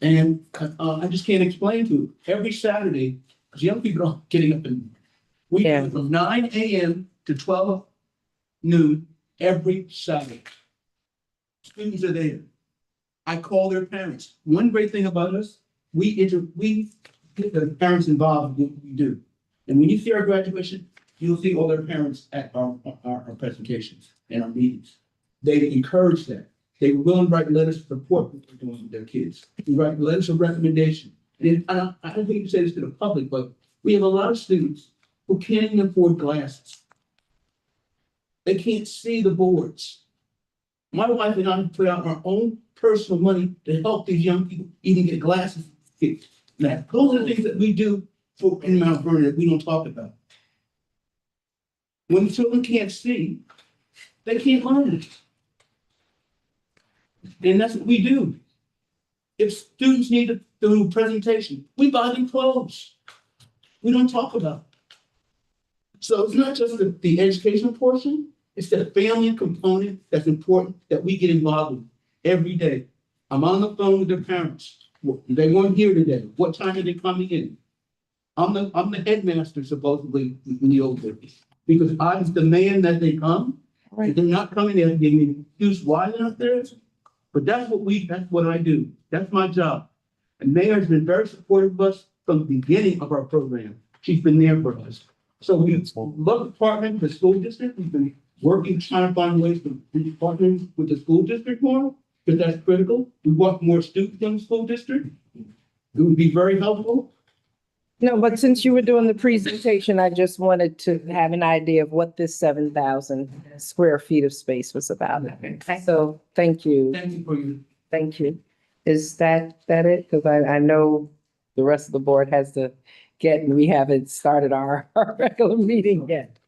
And I just can't explain to you. Every Saturday, because young people are getting up and we Yeah. do from 9 a.m. to 12 noon every Saturday. Students are there. I call their parents. One great thing about us, we get the parents involved in what we do. And when you see our graduation, you'll see all their parents at our presentations and our meetings. They encourage that. They will willing to write letters of support what we're doing with their kids. We write letters of recommendation. And I don't think you say this to the public, but we have a lot of students who can't even afford glasses. They can't see the boards. My wife and I put out our own personal money to help these young people even get glasses fixed. Now, those are the things that we do in Mount Vernon that we don't talk about. When children can't see, they can't learn. And that's what we do. If students need to do a presentation, we buy them clothes. We don't talk about it. So it's not just the educational portion, it's the family component that's important that we get involved with every day. I'm on the phone with their parents. They weren't here today. What time are they coming in? I'm the headmaster supposedly in the old days, because I demand that they come. If they're not coming, they're getting excuse why they're not there. But that's what I do. That's my job. And Mayor has been very supportive of us from the beginning of our program. She's been there for us. So we love the department, the school district. We've been working, trying to find ways to be partnering with the school district more, because that's critical. We want more students in the school district. It would be very helpful. No, but since you were doing the presentation, I just wanted to have an idea of what this 7,000 square feet of space was about. So, thank you. Thank you for your. Thank you. Is that it? Because I know the rest of the board has to we haven't started our regular meeting yet.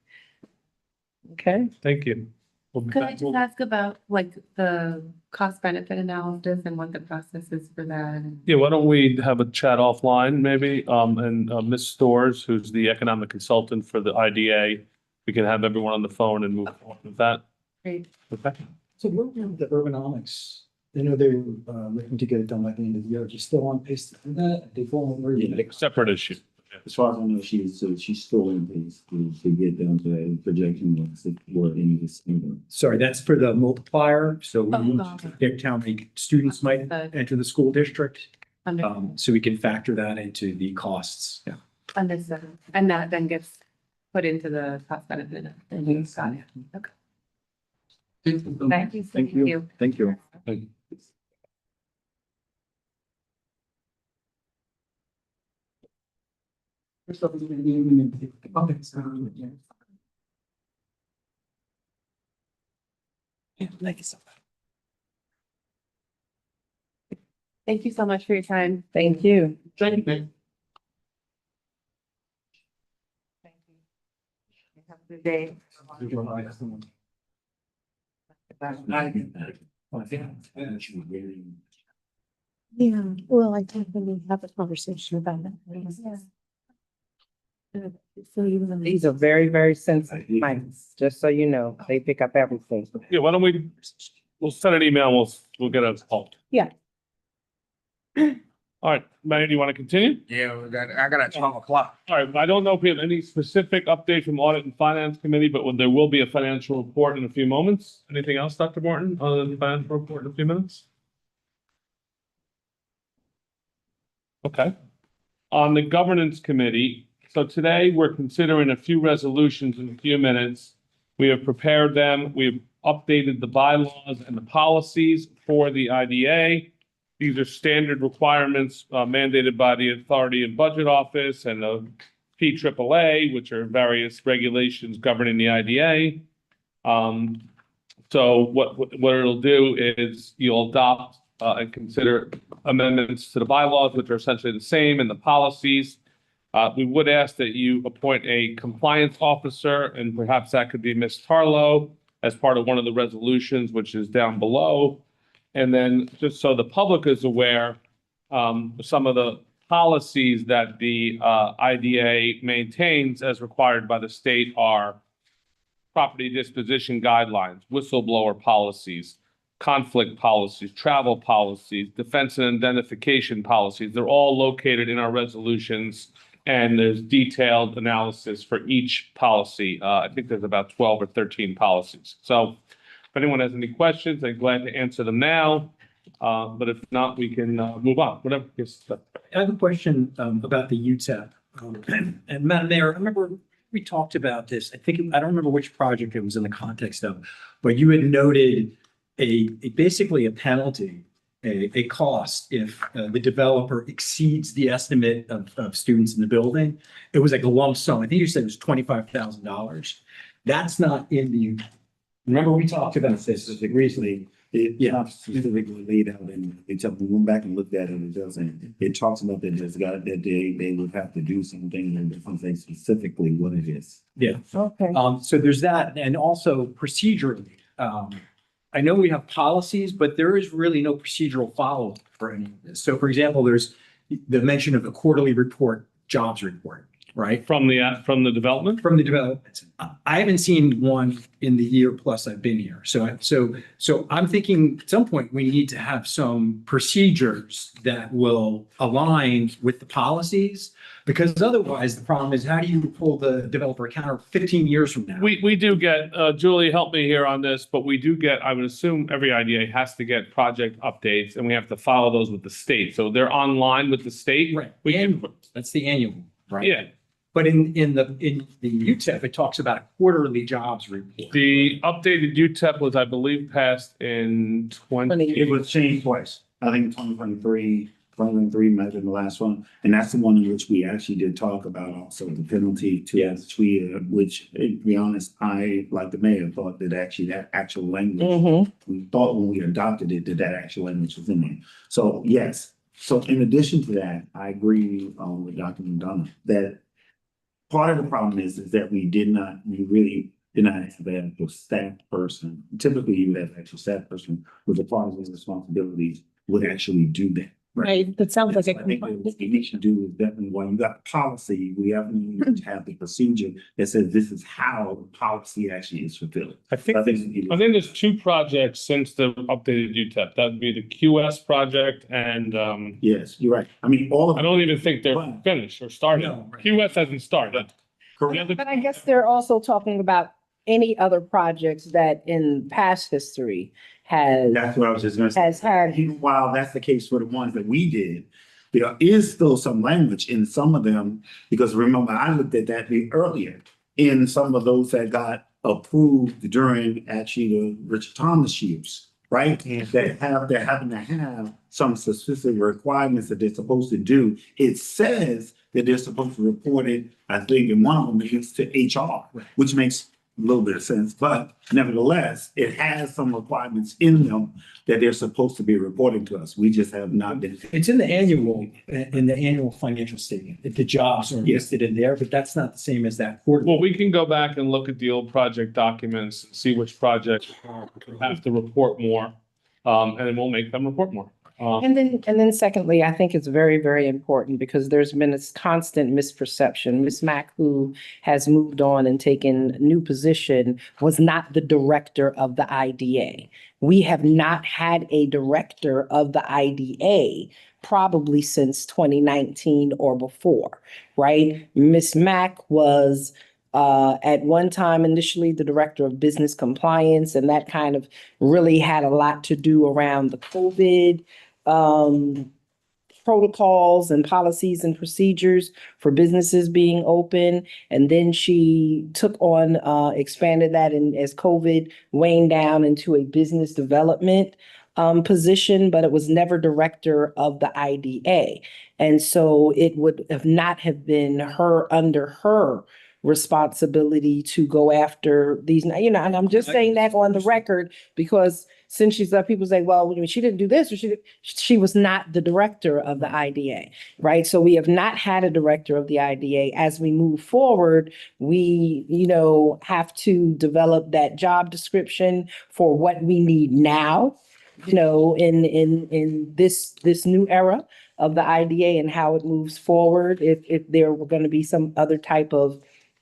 Okay. Thank you. We'll be Could I back. just ask about like the cost benefit analysis and what the process is for that? Yeah, why don't we have a chat offline maybe? And Ms. Storrs, who's the economic consultant for the IDA, we can have everyone on the phone and move on with that. Great. Okay. So what about the ergonomics? I know they're looking to get it done by the end of the year. Are you still on pace to do that? They fall under. Separate issue. As far as I know, she's still in pace to get down to a projection once it were in this. Sorry, that's for the multiplier. So we Oh, need got to it. predict how many students might enter the school district. So we can factor that into the costs. Yeah. Understood. And that then gets put into the cost benefit. Got it. Okay. Thank you. Thank you. Thank you. Thank you so much for your time. Thank you. Thank you. Have a good day. Yeah, well, I think we need to have a conversation about that. So you want These are very, very sensitive mics, just so you know, they pick up everything. Yeah, why don't we'll send an email, we'll get a call. Yeah. All right, Mayor, do you want to continue? Yeah, I got at 12 o'clock. All right, I don't know if we have any specific update from Audit and Finance Committee, but there will be a financial report in a few moments. Anything else, Dr. Morton, other than the financial report in a few minutes? Okay. On the Governance Committee, so today we're considering a few resolutions in a few minutes. We have prepared them. We have updated the bylaws and the policies for the IDA. These are standard requirements mandated by the Authority and Budget Office and the PAAA, which are various regulations governing the IDA. So what it'll do is you'll adopt and consider amendments to the bylaws, which are essentially the same, and the policies. We would ask that you appoint a compliance officer, and perhaps that could be Ms. Tarlow as part of one of the resolutions, which is down below. And then just so the public is aware, some of the policies that the IDA maintains as required by the state are property disposition guidelines, whistleblower policies, conflict policies, travel policies, defense and indemnification policies. They're all located in our resolutions, and there's detailed analysis for each policy. I think there's about 12 or 13 policies. So if anyone has any questions, I'm glad to answer them now. But if not, we can move on. Whatever. Yes. I have a question about the UTEP. And Madam Mayor, I remember we talked about this. I don't remember which project it was in the context of, but you had noted basically a penalty, a cost if the developer exceeds the estimate of students in the building. It was like a lump sum. I think you said it was $25,000. That's not in the, remember we talked about this recently. It's not specifically laid out in, it's up, we went back and looked at it, it doesn't, it talks about that there's got, that they would have to do something, and it doesn't say specifically what it is. Yeah. Okay. So there's that, and also procedurally, I know we have policies, but there is really no procedural follow-up for any of this. So for example, there's the mention of a quarterly report, jobs report, right? From the development? From the development. I haven't seen one in the year plus I've been here. So I'm thinking at some point we need to have some procedures that will align with the policies, because otherwise the problem is, how do you pull the developer account 15 years from now? We do get, Julie, help me here on this, but we do get, I would assume every IDA has to get project updates, and we have to follow those with the state. So they're online with the state. Right. We can, That's the annual, right? yeah. But in the UTEP, it talks about a quarterly jobs report. The updated UTEP was, I believe, passed in 20. It was changed twice. I think 2023 might have been the last one. And that's the one in which we actually did talk about also the penalty to which, to be honest, I, like the mayor, thought that actually that actual language, we thought when we adopted it, that actual language was in there. So yes. So in addition to that, I agree with Dr. McDonough that part of the problem is that we really did not have an actual staff person. Typically, you would have an actual staff person with the part of his responsibilities would actually do that. Right, that sounds like a I think what we need to do is definitely, when you got policy, we have to have the procedure that says this is how the policy actually is fulfilled. I think there's two projects since the updated UTEP. That would be the QS project and, Yes, you're right. I mean, all of. I don't even think they're finished or started. No, right. QS hasn't started. Correct. But I guess they're also talking about any other projects that in past history That's what I was just gonna say. has had. Even while that's the case for the ones that we did, there is still some language in some of them, because remember, I looked at that earlier, in some of those that got approved during actually the Richard Thomas years, right? They're having to have some specific requirements that they're supposed to do. It says that they're supposed to report it, I think in one of them is to HR, which makes a little bit of sense, but nevertheless, it has some requirements in them that they're supposed to be reporting to us. We just have not been. It's in the annual financial statement, if the jobs are Yeah. listed in there, but that's not the same as that quarterly. Well, we can go back and look at the old project documents and see which projects have to report more. And then we'll make them report more. And then secondly, I think it's very, very important because there's been this constant misperception. Ms. Mack, who has moved on and taken a new position, was not the director of the IDA. We have not had a director of the IDA probably since 2019 or before, right? Ms. Mack was at one time initially the director of business compliance, and that kind of really had a lot to do around the COVID protocols and policies and procedures for businesses being open. And then she took on, expanded that and as COVID waned down into a business development position, but it was never director of the IDA. And so it would have not have been under her responsibility to go after these, and I'm just saying that on the record because since she's up, people say, well, she didn't do this or she was not the director of the IDA, right? So we have not had a director of the IDA. As we move forward, we, have to develop that job description for what we need now, in this new era of the IDA and how it moves forward. If there were going to be some other type of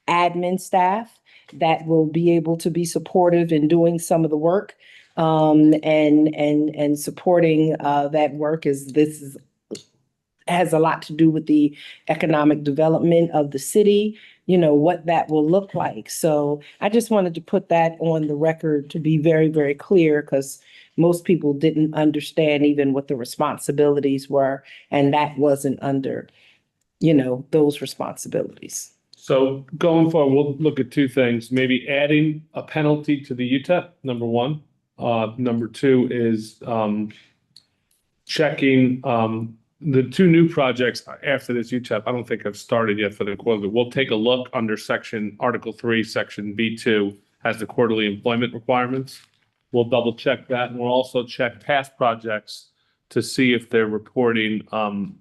admin staff that will be able to be supportive in doing some of the work, and supporting that work has a lot to do with the economic development of the city, what that will look like. So I just wanted to put that on the record to be very, very clear because most people didn't understand even what the responsibilities were, and that wasn't under, those responsibilities. So going forward, we'll look at two things, maybe adding a penalty to the UTEP, number one. Number two is checking the two new projects after this UTEP. I don't think I've started yet for the quarterly. We'll take a look under Article 3, Section B2 has the quarterly employment requirements. We'll double check that, and we'll also check past projects to see if their reporting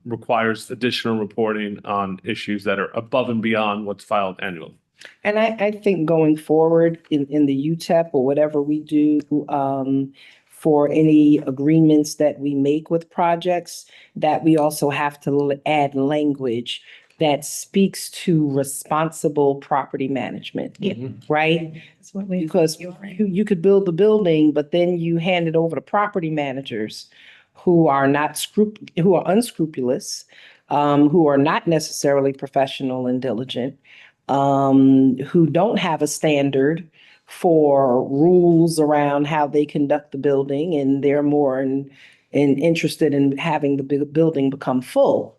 requires additional reporting on issues that are above and beyond what's filed annually. And I think going forward in the UTEP or whatever we do for any agreements that we make with projects, that we also have to add language that speaks to responsible property management, right? That's what we. Because you could build the building, but then you hand it over to property managers who are who are unscrupulous, who are not necessarily professional and diligent, who don't have a standard for rules around how they conduct the building, and they're more interested in having the building become full.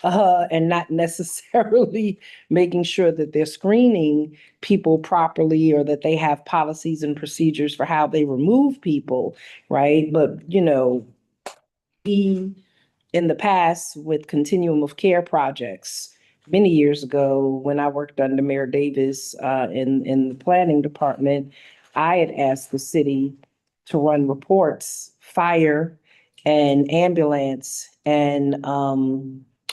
And not necessarily making sure that they're screening people properly or that they have policies and procedures for how they remove people, right? But, in the past with continuum of care projects, many years ago, when I worked under Mayor Davis in the planning department, I had asked the city to run reports, fire and ambulance and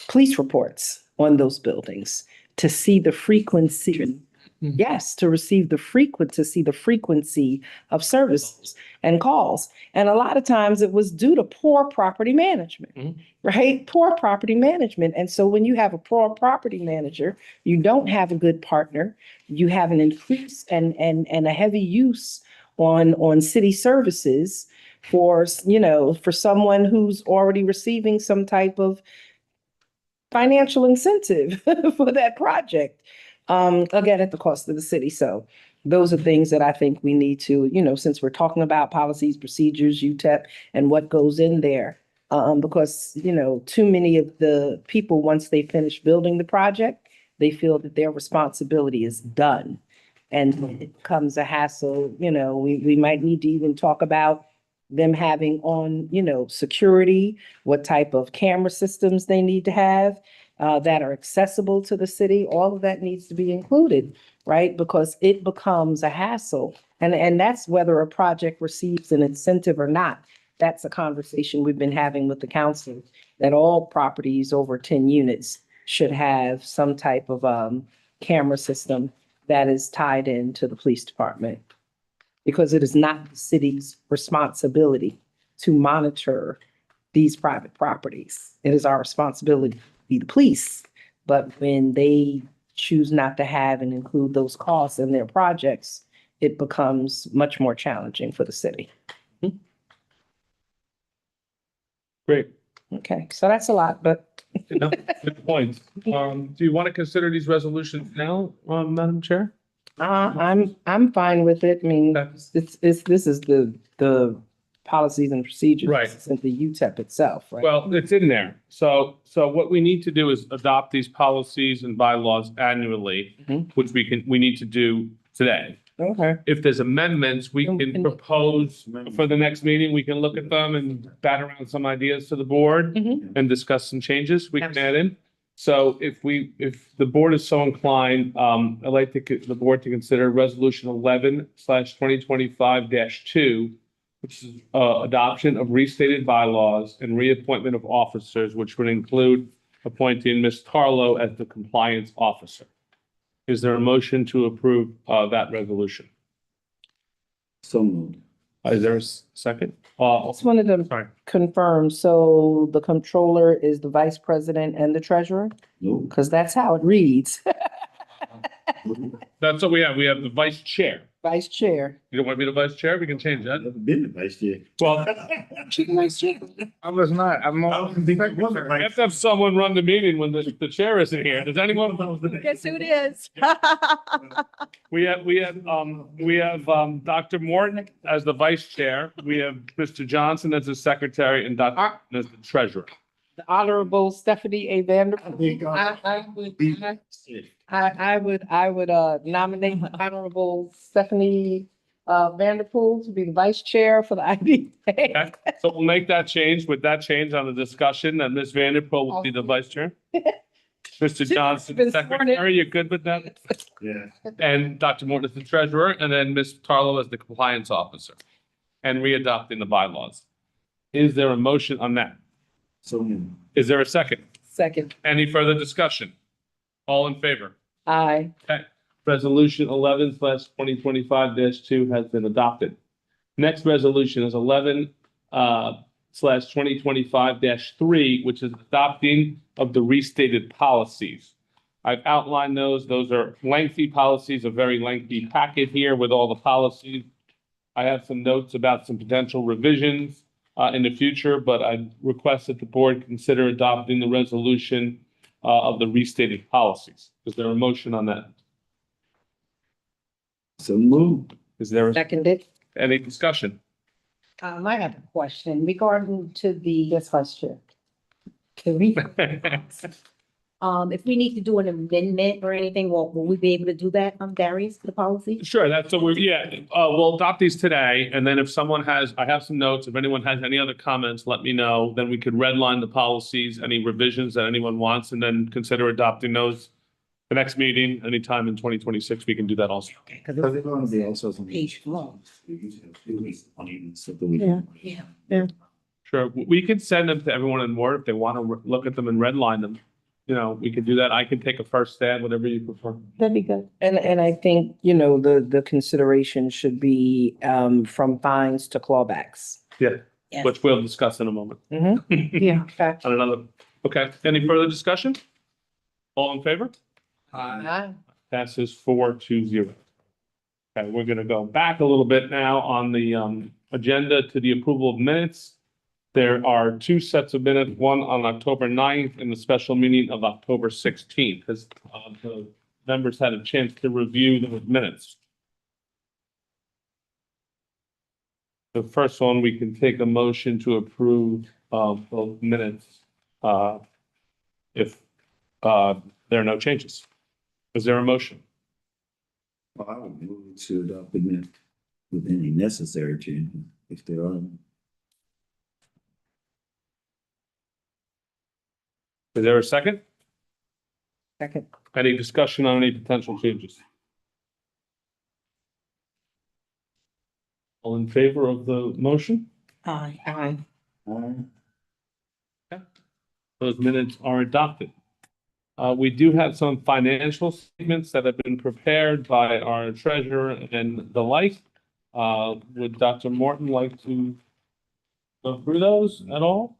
police reports on those buildings to see the frequency. Yes, to see the frequency of services and calls. And a lot of times it was due to poor property management, right? Poor property management. And so when you have a poor property manager, you don't have a good partner, you have an increase and a heavy use on city services for someone who's already receiving some type of financial incentive for that project. Again, at the cost of the city. So those are things that I think we need to, since we're talking about policies, procedures, UTEP, and what goes in there. Because, too many of the people, once they finish building the project, they feel that their responsibility is done. And it becomes a hassle, we might need to even talk about them having on, security, what type of camera systems they need to have that are accessible to the city. All of that needs to be included, right? Because it becomes a hassle. And that's whether a project receives an incentive or not. That's a conversation we've been having with the council, that all properties over 10 units should have some type of camera system that is tied into the police department. Because it is not the city's responsibility to monitor these private properties. It is our responsibility to be the police. But when they choose not to have and include those costs in their projects, it becomes much more challenging for the city. Great. Okay, so that's a lot, but No, good point. Do you want to consider these resolutions now, Madam Chair? I'm fine with it. I mean, Okay. this is the policies and procedures. Right. And the UTEP itself, right? Well, it's in there. So what we need to do is adopt these policies and bylaws annually, Mhm. which we need to do today. Okay. If there's amendments, we can And- propose for the next meeting. We can look at them and bat around some ideas to the board Mhm. and discuss some changes we can add in. So if the board is so inclined, I'd like the board to consider resolution 11/2025-2, which is adoption of restated bylaws and reappointment of officers, which would include appointing Ms. Tarlow as the compliance officer. Is there a motion to approve that resolution? So moved. Is there a second? Just wanted to Sorry. confirm, so the controller is the vice president and the treasurer? No. Because that's how it reads. That's what we have. We have the vice chair. Vice chair. You don't want me to vice chair? We can change I've that. never been the vice chair. Well, I was not, I'm I don't think I was the we vice. have to have someone run the meeting when the chair isn't here. Does anyone? Guess who it is? We have Dr. Morton as the vice chair. We have Mr. Johnson as the secretary and Dr. Morton as the treasurer. The Honorable Stephanie A. Vanderpool. I would nominate the Honorable Stephanie Vanderpool to be the vice chair for the IDA. Okay, so we'll make that change. With that change on the discussion, that Ms. Vanderpool will be the vice chair. Mr. Johnson, Been sworn in. secretary, you good with that? Yeah. And Dr. Morton is the treasurer, and then Ms. Tarlow as the compliance officer. And readopting the bylaws. Is there a motion on that? So moved. Is there a second? Second, Any further discussion? All in favor? aye. Okay, resolution 11/2025-2 has been adopted. Next resolution is 11/2025-3, which is adopting of the restated policies. I've outlined those. Those are lengthy policies, a very lengthy packet here with all the policies. I have some notes about some potential revisions in the future, but I request that the board consider adopting the resolution of the restated policies. Is there a motion on that? So moved. Is there Seconded. any discussion? I have a question regarding to the. Yes, Vice Chair. Can we, if we need to do an amendment or anything, will we be able to do that, Darius, the policy? Sure, that's what we'll adopt these today, and then if someone has, I have some notes, if anyone has any other comments, let me know, then we could redline the policies, any revisions that anyone wants, and then consider adopting those the next meeting, anytime in 2026, we can do that also. Because Because they're going to be also some. page long. Yeah. Sure, we can send them to everyone in Word if they want to look at them and redline them. You know, we can do that. I can take a first stab, whatever you prefer. That'd be good. And I think, the consideration should be from fines to clawbacks. Yes. Which we'll discuss in a moment. Yeah. Okay. On another, okay, any further discussion? All in favor? Aye. Passes 4-0. Okay, we're gonna go back a little bit now on the agenda to the approval of minutes. There are two sets of minutes, one on October 9th and the special meeting of October 16th. Has the members had a chance to review the minutes? The first one, we can take a motion to approve both minutes if there are no changes. Is there a motion? Well, I would move to adopt the minute with any necessary changes if there are. Is there a second? Second. Any discussion on any potential changes? All in favor of the motion? Aye. Aye. Those minutes are adopted. We do have some financial statements that have been prepared by our treasurer and the like. Would Dr. Morton like to go through those at all?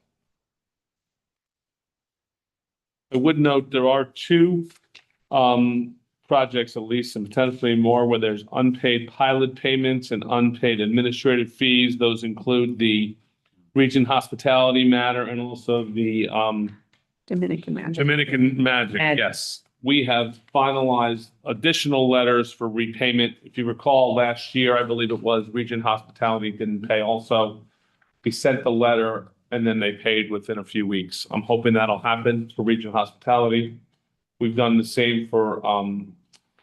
I would note there are two projects, at least, and potentially more, where there's unpaid pilot payments and unpaid administrative fees. Those include the Region Hospitality matter and also the Dominican Magic. Dominican Magic, yes. We have finalized additional letters for repayment. If you recall, last year, I believe it was, Region Hospitality didn't pay also. We sent the letter and then they paid within a few weeks. I'm hoping that'll happen for Region Hospitality. We've done the same for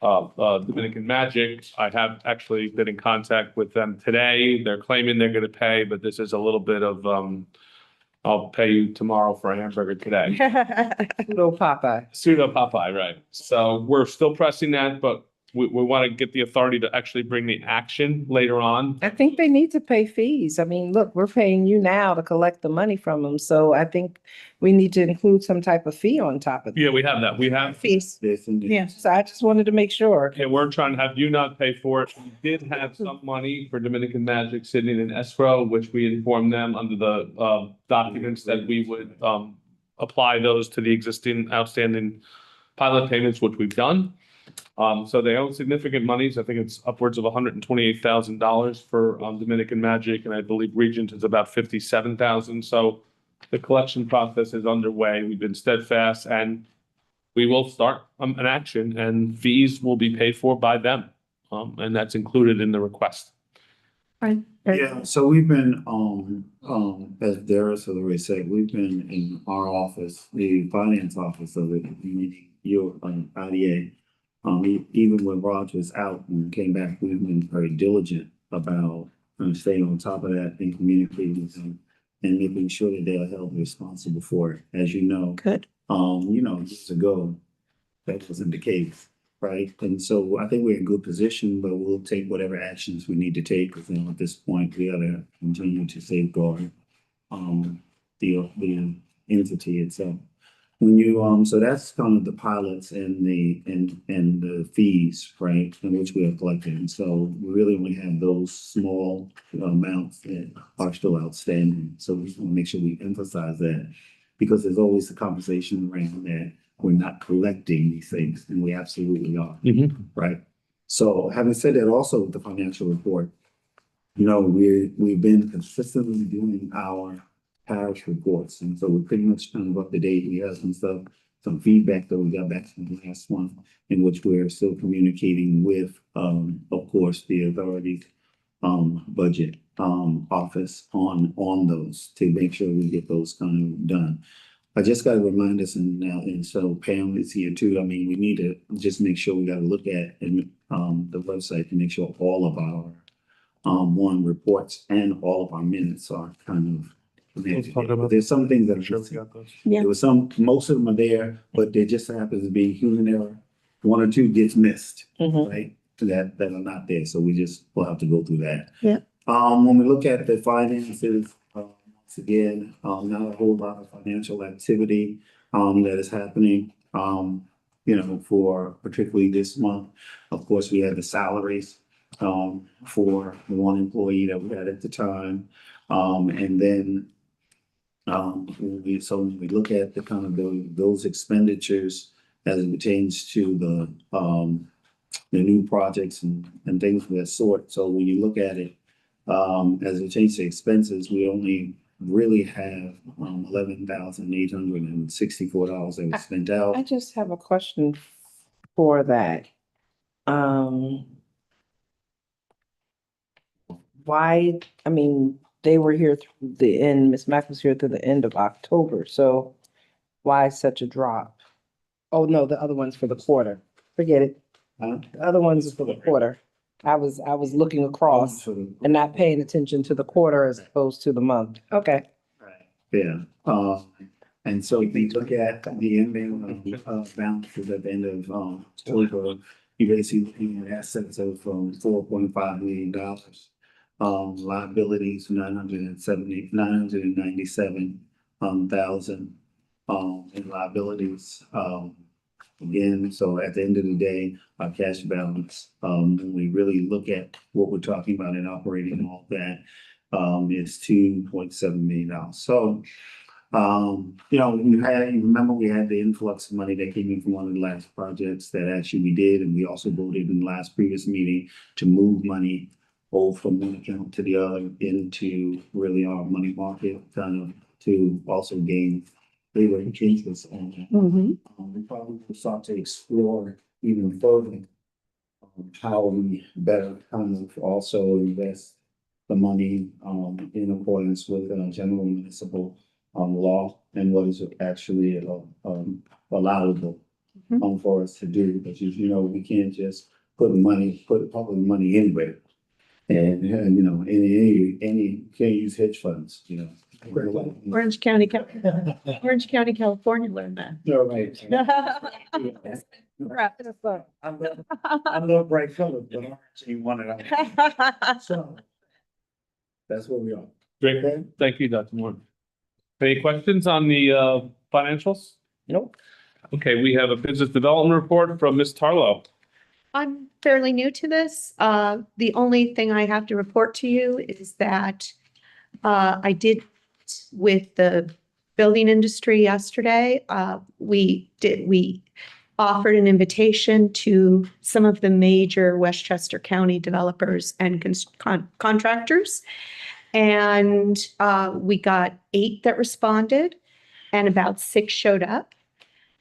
Dominican Magic. I have actually been in contact with them today. They're claiming they're gonna pay, but this is a little bit of I'll pay you tomorrow for a hamburger today. Pseudo Popeye. Pseudo Popeye, right? So we're still pressing that, but we want to get the authority to actually bring the action later on. I think they need to pay fees. I mean, look, we're paying you now to collect the money from them, so I think we need to include some type of fee on top of it. Yeah, we have that. We have, Fees. This and this. Yes. So I just wanted to make sure. yeah, we're trying to have you not pay for it. We did have some money for Dominican Magic sitting in escrow, which we informed them under the documents that we would apply those to the existing outstanding pilot payments, which we've done. So they owe significant monies. I think it's upwards of $128,000 for Dominican Magic, and I believe Regent is about 57,000. So the collection process is underway. We've been steadfast, and we will start an action, and fees will be paid for by them, and that's included in the request. Yeah, so we've been, as Darius has already said, we've been in our office, the finance office of it, meaning your IDA. Even when Roger was out and came back, we've been very diligent about staying on top of that and communicating with them and making sure that they are held responsible for it. As you know, Good. years ago, that wasn't the case, right? And so I think we're in good position, but we'll take whatever actions we need to take, because at this point, we gotta continue to safeguard the entity itself. When you so that's kind of the pilots and the fees, right, in which we are collecting. And so we really only have those small amounts that are still outstanding. So we just want to make sure we emphasize that, because there's always the conversation around that we're not collecting these things, and we absolutely are, right? So having said that, also with the financial report, we've been consistently doing our parish reports, and so we're pretty much kind of up to date. We have some stuff, some feedback that we got back from the last one, in which we're still communicating with, of course, the authorities, budget, office on those to make sure we get those kind of done. I just got to remind us, and so Pam is here too. I mean, we need to just make sure we got to look at the website to make sure all of our reports and all of our minutes are kind of. There's some things that are missing. Yeah. There was most of them are there, but there just happens to be human error. One or two gets missed, right? That are not there. So we'll have to go through that. Yeah. When we look at the finances, once again, not a whole lot of financial activity that is happening. For particularly this month. Of course, we had the salaries for the one employee that we had at the time, and then. When we look at the kind of those expenditures as it pertains to the new projects and things of that sort. So when you look at it, as it pertains to expenses, we only really have $11,864 that was spent out. I just have a question for that. Why, I mean, they were here through the end, Ms. Mack was here through the end of October, so why such a drop? Oh, no, the other one's for the quarter. Forget it. Huh? The other ones are for the quarter. I was looking across and not paying attention to the quarter as opposed to the month. Okay. Yeah. And so if you look at the ending balances at the end of 24, you're basically looking at assets of $4.5 million. Liabilities, 997,000 in liabilities. Again, so at the end of the day, our cash balance, when we really look at what we're talking about in operating and all that, is $2.7 million. So, you remember we had the influx of money that came in from one of the last projects that actually we did, and we also voted in the last previous meeting to move money over from one account to the other into really our money market, kind of to also gain greater interest on that. We probably will start to explore even further how we better kind of also invest the money in accordance with general municipal law and what is actually allowable for us to do. Because we can't just put public money anywhere, and any can't use hedge funds. Orange County, California learned that. No, right. I'm a little bright colored, but orange ain't one of them. So that's where we are. Great. Thank you, Dr. Moore. Any questions on the financials? Nope. Okay, we have a business development report from Ms. Tarlow. I'm fairly new to this. The only thing I have to report to you is that I did with the building industry yesterday. We offered an invitation to some of the major Westchester County developers and contractors. And we got 8 that responded and about 6 showed up.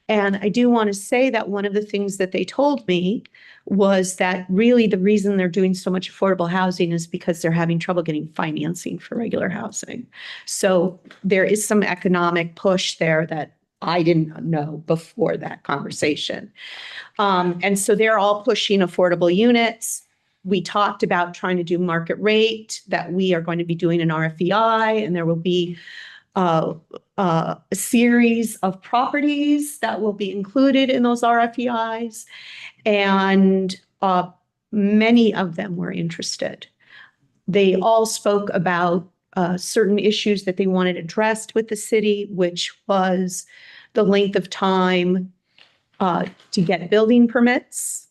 And I do want to say that one of the things that they told me was that really the reason they're doing so much affordable housing is because they're having trouble getting financing for regular housing. So there is some economic push there that I didn't know before that conversation. And so they're all pushing affordable units. We talked about trying to do market rate, that we are going to be doing an RFEI, and there will be a series of properties that will be included in those RFEIs, and many of them were interested. They all spoke about certain issues that they wanted addressed with the city, which was the length of time to get building permits.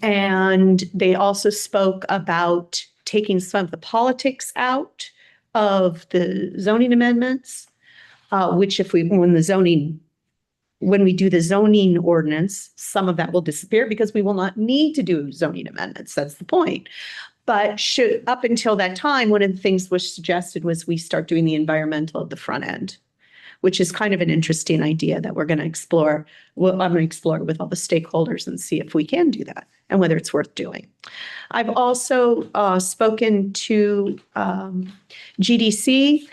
And they also spoke about taking some of the politics out of the zoning amendments, which when we do the zoning ordinance, some of that will disappear because we will not need to do zoning amendments. That's the point. But up until that time, one of the things was suggested was we start doing the environmental at the front end, which is kind of an interesting idea that we're going to explore. Well, I'm going to explore it with all the stakeholders and see if we can do that and whether it's worth doing. I've also spoken to GDC.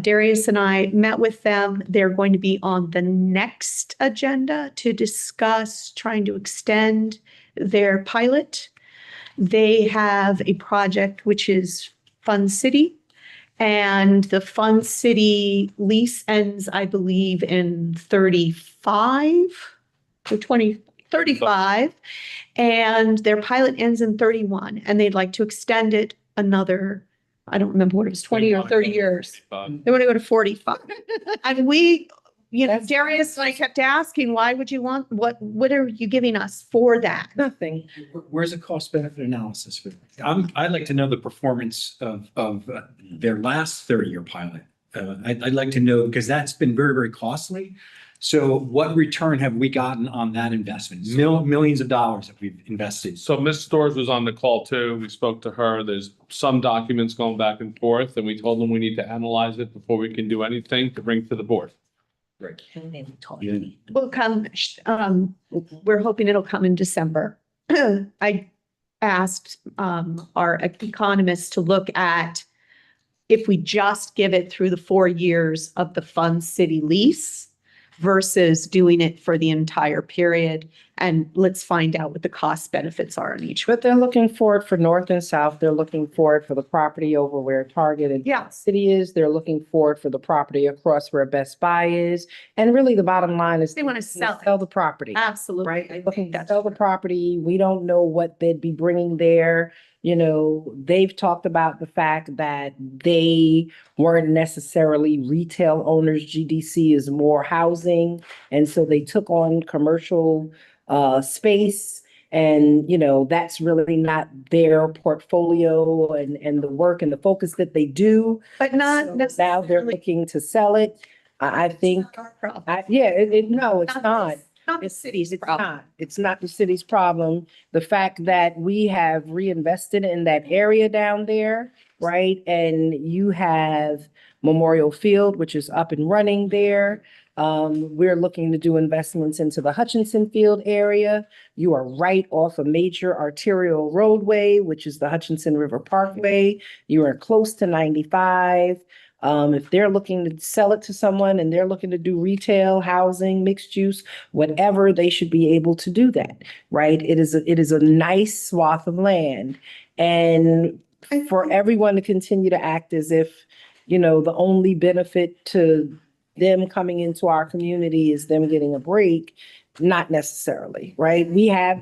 Darius and I met with them. They're going to be on the next agenda to discuss trying to extend their pilot. They have a project which is Fun City, and the Fun City lease ends, I believe, in 35 or 2035, and their pilot ends in 31, and they'd like to extend it another, I don't remember what it was, 20 or 30 years. They want to go to 45. And Darius and I kept asking, why would you want, what are you giving us for that? Nothing. Where's the cost benefit analysis for that? I'd like to know the performance of their last 30-year pilot. I'd like to know, because that's been very, very costly. So what return have we gotten on that investment? Millions of dollars that we've invested. So Ms. Storrs was on the call too. We spoke to her. There's some documents going back and forth, and we told them we need to analyze it before we can do anything to bring to the board. Right. Will come, we're hoping it'll come in December. I asked our economists to look at if we just give it through the 4 years of the Fun City lease, versus doing it for the entire period. And let's find out what the cost benefits are in each. But they're looking for it for north and south. They're looking for it for the property over where Target and Yeah. City is. They're looking for it for the property across where Best Buy is. And really, the bottom line is They want to sell it. sell the property. Absolutely. Right? I Looking think to that's sell the property. We don't know what they'd be bringing there. You know, they've talked about the fact that they weren't necessarily retail owners. GDC is more housing. And so they took on commercial space. And, you know, that's really not their portfolio and the work and the focus that they do. But not So now necessarily. they're looking to sell it. I think, Our problem. no, it's not. Not the city's problem. It's not the city's problem. The fact that we have reinvested in that area down there, right? And you have Memorial Field, which is up and running there. We're looking to do investments into the Hutchinson Field area. You are right off a major arterial roadway, which is the Hutchinson River Parkway. You are close to 95. If they're looking to sell it to someone and they're looking to do retail, housing, mixed use, whatever, they should be able to do that, right? It is a nice swath of land. And for everyone to continue to act as if, you know, the only benefit to them coming into our community is them getting a break, not necessarily, right? We have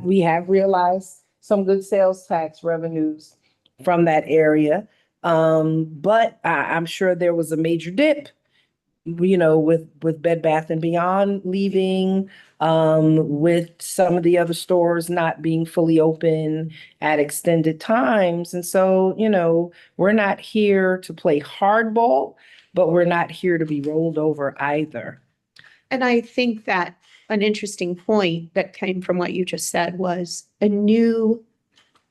realized some good sales tax revenues from that area. But I'm sure there was a major dip, you know, with Bed Bath and Beyond leaving, with some of the other stores not being fully open at extended times. And so, you know, we're not here to play hardball, but we're not here to be rolled over either. And I think that an interesting point that came from what you just said was a new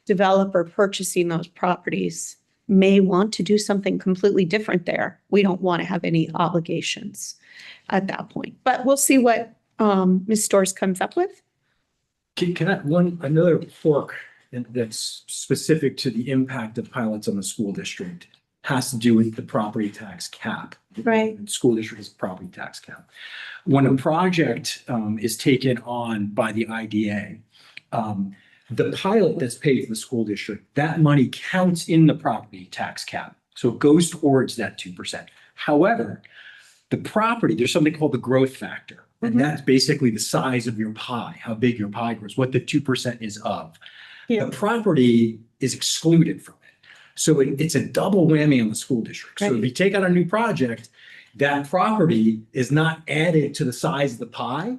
developer purchasing those properties may want to do something completely different there. We don't want to have any obligations at that point, but we'll see what Ms. Storrs comes up with. Can I, another fork that's specific to the impact of pilots on the school district has to do with the property tax cap. Right. School district's property tax cap. When a project is taken on by the IDA, the pilot that's paid for the school district, that money counts in the property tax cap. So it goes towards that 2%. However, the property, there's something called the growth factor. And that's basically the size of your pie, how big your pie grows, what the 2% is of. Yeah. The property is excluded from it. So it's a double whammy on the school district. So if Right. you take out a new project, that property is not added to the size of the pie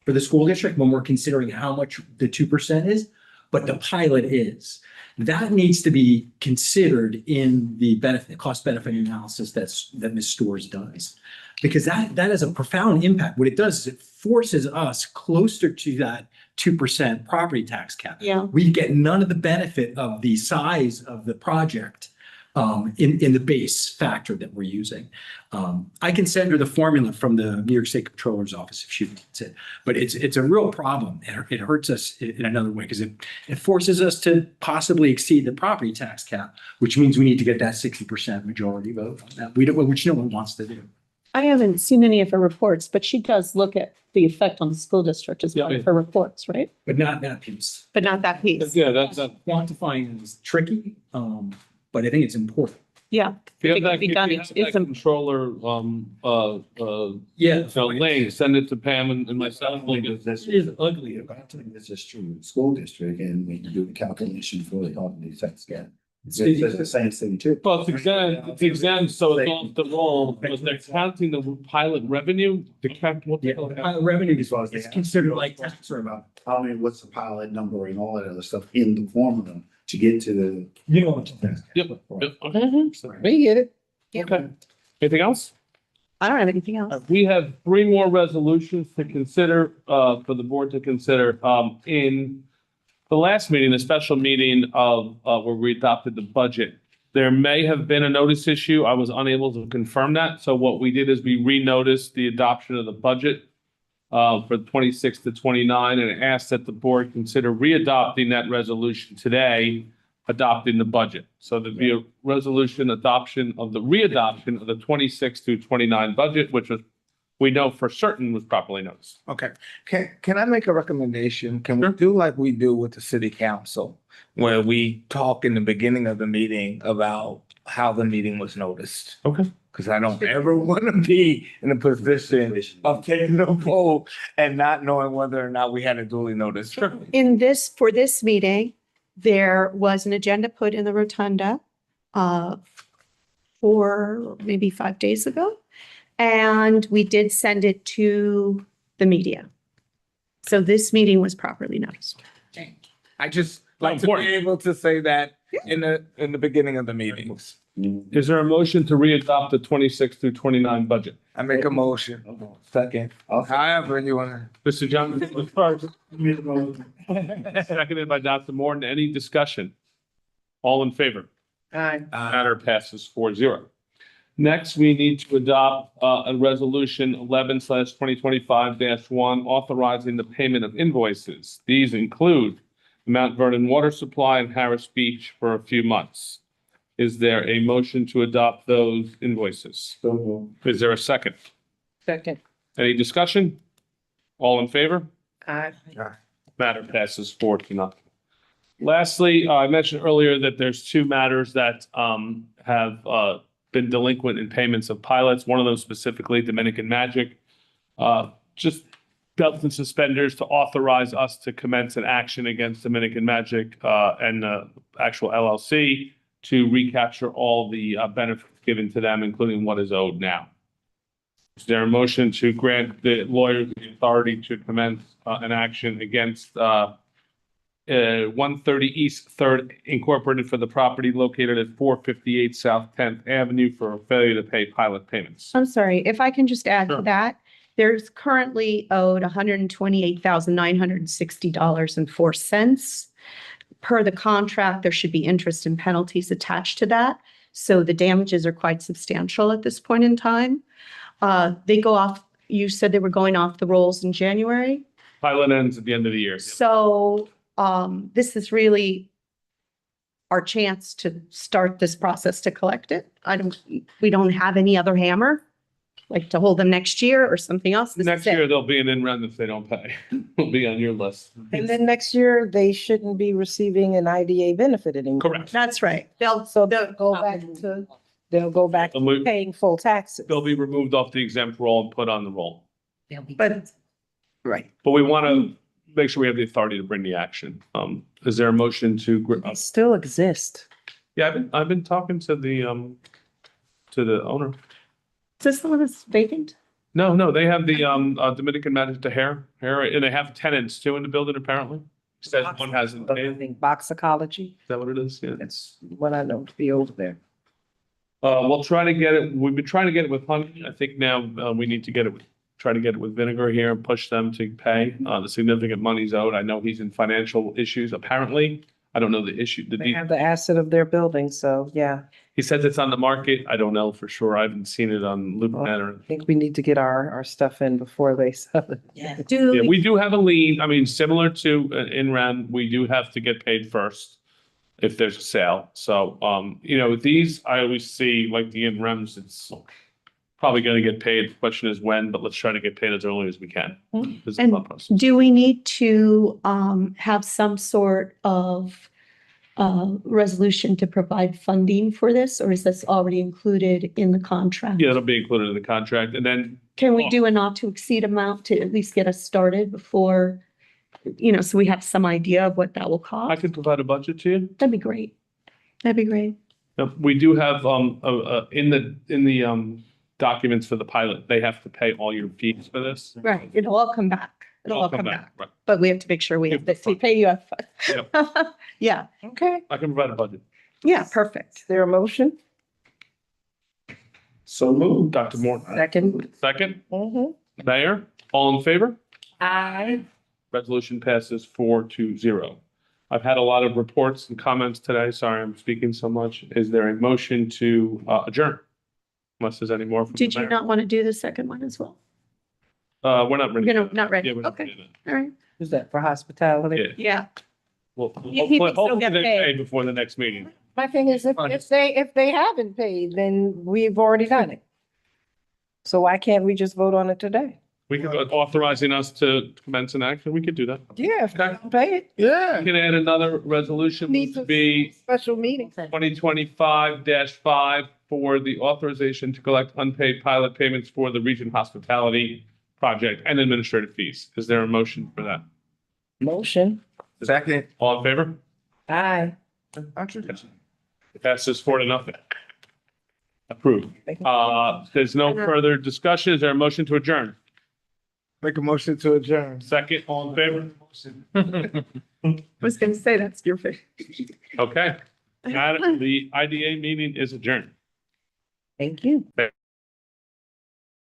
for the school district when we're considering how much the 2% is, but the pilot is. That needs to be considered in the cost benefit analysis that Ms. Storrs does. Because that has a profound impact. What it does is it forces us closer to that 2% property tax cap. Yeah. We get none of the benefit of the size of the project in the base factor that we're using. I can send her the formula from the New York State Comptroller's office if she wants it, but it's a real problem. It hurts us in another way because it forces us to possibly exceed the property tax cap, which means we need to get that 60% majority vote on that, which no one wants to do. I haven't seen any of her reports, but she does look at the effect on the school district as part Yeah. of her reports, right? But not that piece. But not that piece. Yeah, that's, Quantifying is tricky, but I think it's important. Yeah. if you It have could that, be if done. you have It's that a- controller, Yeah. so link, send it to Pam and myself. We'll get This It is ugly. I think this is true, school district, and we can do the calculation for the property tax gap. It's the same thing too. Well, it's exempt, so it's off the roll, but they're counting the pilot revenue, the cap, what the hell? Pilot revenue is Because they it's have considered to like do tax. about how many, what's the pilot number and all that other stuff in the formula to get to the. You know what? Yep. Okay. We get it. Okay. Anything else? I don't have anything else. We have 3 more resolutions to consider, for the board to consider, in the last meeting, the special meeting of, where we adopted the budget. There may have been a notice issue. I was unable to confirm that. So what we did is we re-noticed the adoption of the budget, for 26 to 29 and asked that the board consider re-adopting that resolution today, adopting the budget. So there'd be a resolution adoption of the re-adoption of the 26 to 29 budget, which was we know for certain was properly noticed. Okay, can I make a recommendation? Can we Sure. do like we do with the city council? Where we talk in the beginning of the meeting about how the meeting was noticed? Okay. Cause I don't ever want to be in a position of taking a vote and not knowing whether or not we had a duly noticed. Sure. For this meeting, there was an agenda put in the rotunda for maybe 5 days ago. And we did send it to the media. So this meeting was properly noticed. I just like to be Important. able to say that in the beginning of the meetings. Is there a motion to readopt the 26 through 29 budget? I make a motion. Second. However you wanna. Mr. Johnson was first. Seconded by Dr. Morton. Any discussion? All in favor? Matter passes 4-0. Next, we need to adopt a resolution 11/2025-1 authorizing the payment of invoices. These include Mount Vernon Water Supply and Harris Beach for a few months. Is there a motion to adopt those invoices? Is there a second? Second. Any discussion? All in favor? Aye. Matter passes 4-0. Lastly, I mentioned earlier that there's two matters that have been delinquent in payments of pilots. One of them specifically, Dominican Magic, just belts and suspenders to authorize us to commence an action against Dominican Magic and the actual LLC to recapture all the benefits given to them, including what is owed now. Is there a motion to grant the lawyers the authority to commence an action against 130 East Third Incorporated for the property located at 458 South 10th Avenue for failure to pay pilot payments? I'm sorry, if I can just add Sure. to that, there's currently owed $128,960.04. Per the contract, there should be interest and penalties attached to that. So the damages are quite substantial at this point in time. They go off, you said they were going off the rolls in January. Pilot ends at the end of the year. So this is really our chance to start this process to collect it. We don't have any other hammer, like to hold them next year or something else. This is Next it. year, there'll be an in-run if they don't pay. It'll be on your list. And then next year, they shouldn't be receiving an IDA benefit anymore. Correct. That's right. So they'll go back They'll to move- paying full taxes. They'll be removed off the exempt roll and put on the roll. But, right. But we want to make sure we have the authority to bring the action. Is there a motion to? They still exist. Yeah, I've been talking to the owner. Is this the one that's vacant? No, they have the Dominican Magic to hair, and they have tenants too in the building apparently. Says one hasn't I paid. Is think Boxicology, that what it is? Yeah. that's what I know to be over there. We'll try to get it. We've been trying to get it with honey. I think now we need to get it with, try to get it with vinegar here and push them to pay the significant monies owed. I know he's in financial issues apparently. I don't know the issue. They have the asset of their building, so yeah, He says it's on the market. I don't know for sure. I haven't seen it on LoopNet or. I think we need to get our stuff in before they sell it. Yeah, Do, we do have a lien. I mean, similar to in-rem, we do have to get paid first if there's a sale. So, these, I always see like the in-rems, it's probably going to get paid. The question is when, but let's try to get paid as early as we can. This is the And thought process. do we need to have some sort of resolution to provide funding for this, or is this already included in the contract? Yeah, it'll be included in the contract. And then, Can we do a not to exceed amount to at least get us started before, so we have some idea of what that will I cost? could provide a budget to you. That'd be great. That'd be great. We do have, in the documents for the pilot, they have to pay all your fees for this. Right. It'll all come back. It'll all come back. Right. But we have to make sure we have Give this, the we pay you up. Yep. Yeah. Okay, I can provide a budget. Yeah, perfect. is there a motion? So moved. Dr. Moore. Second. Second, Mm-hmm. Mayor, all in favor? Aye. Resolution passes 4-0. I've had a lot of reports and comments today. Sorry, I'm speaking so much. Is there a motion to adjourn? Unless there's any more from the Did you mayor. not want to do the second one as well? We're not ready. Not ready. Yeah, we're not Okay. ready. All right. Who's that, for hospitality? Yeah. Yeah. Well, He hopefully, thinks they'll hopefully get they paid. pay before the next meeting. My thing is, if they haven't paid, then we've already done it. So why can't we just vote on it today? We could, authorizing us to commence an action, we could do that. Yeah, if they don't pay it, Yeah. We can add another resolution Needs to a- be special meeting. 2025-5 for the authorization to collect unpaid pilot payments for the Region Hospitality Project and administrative fees. Is there a motion for that? motion. Second. All in favor? Aye. It passes 4-0. Approved. There's no further discussion. Is there a motion to adjourn? Make a motion to adjourn. Second, all in favor? I was gonna say, that's your favorite. Okay. Got it. The IDA meeting is adjourned. Thank you.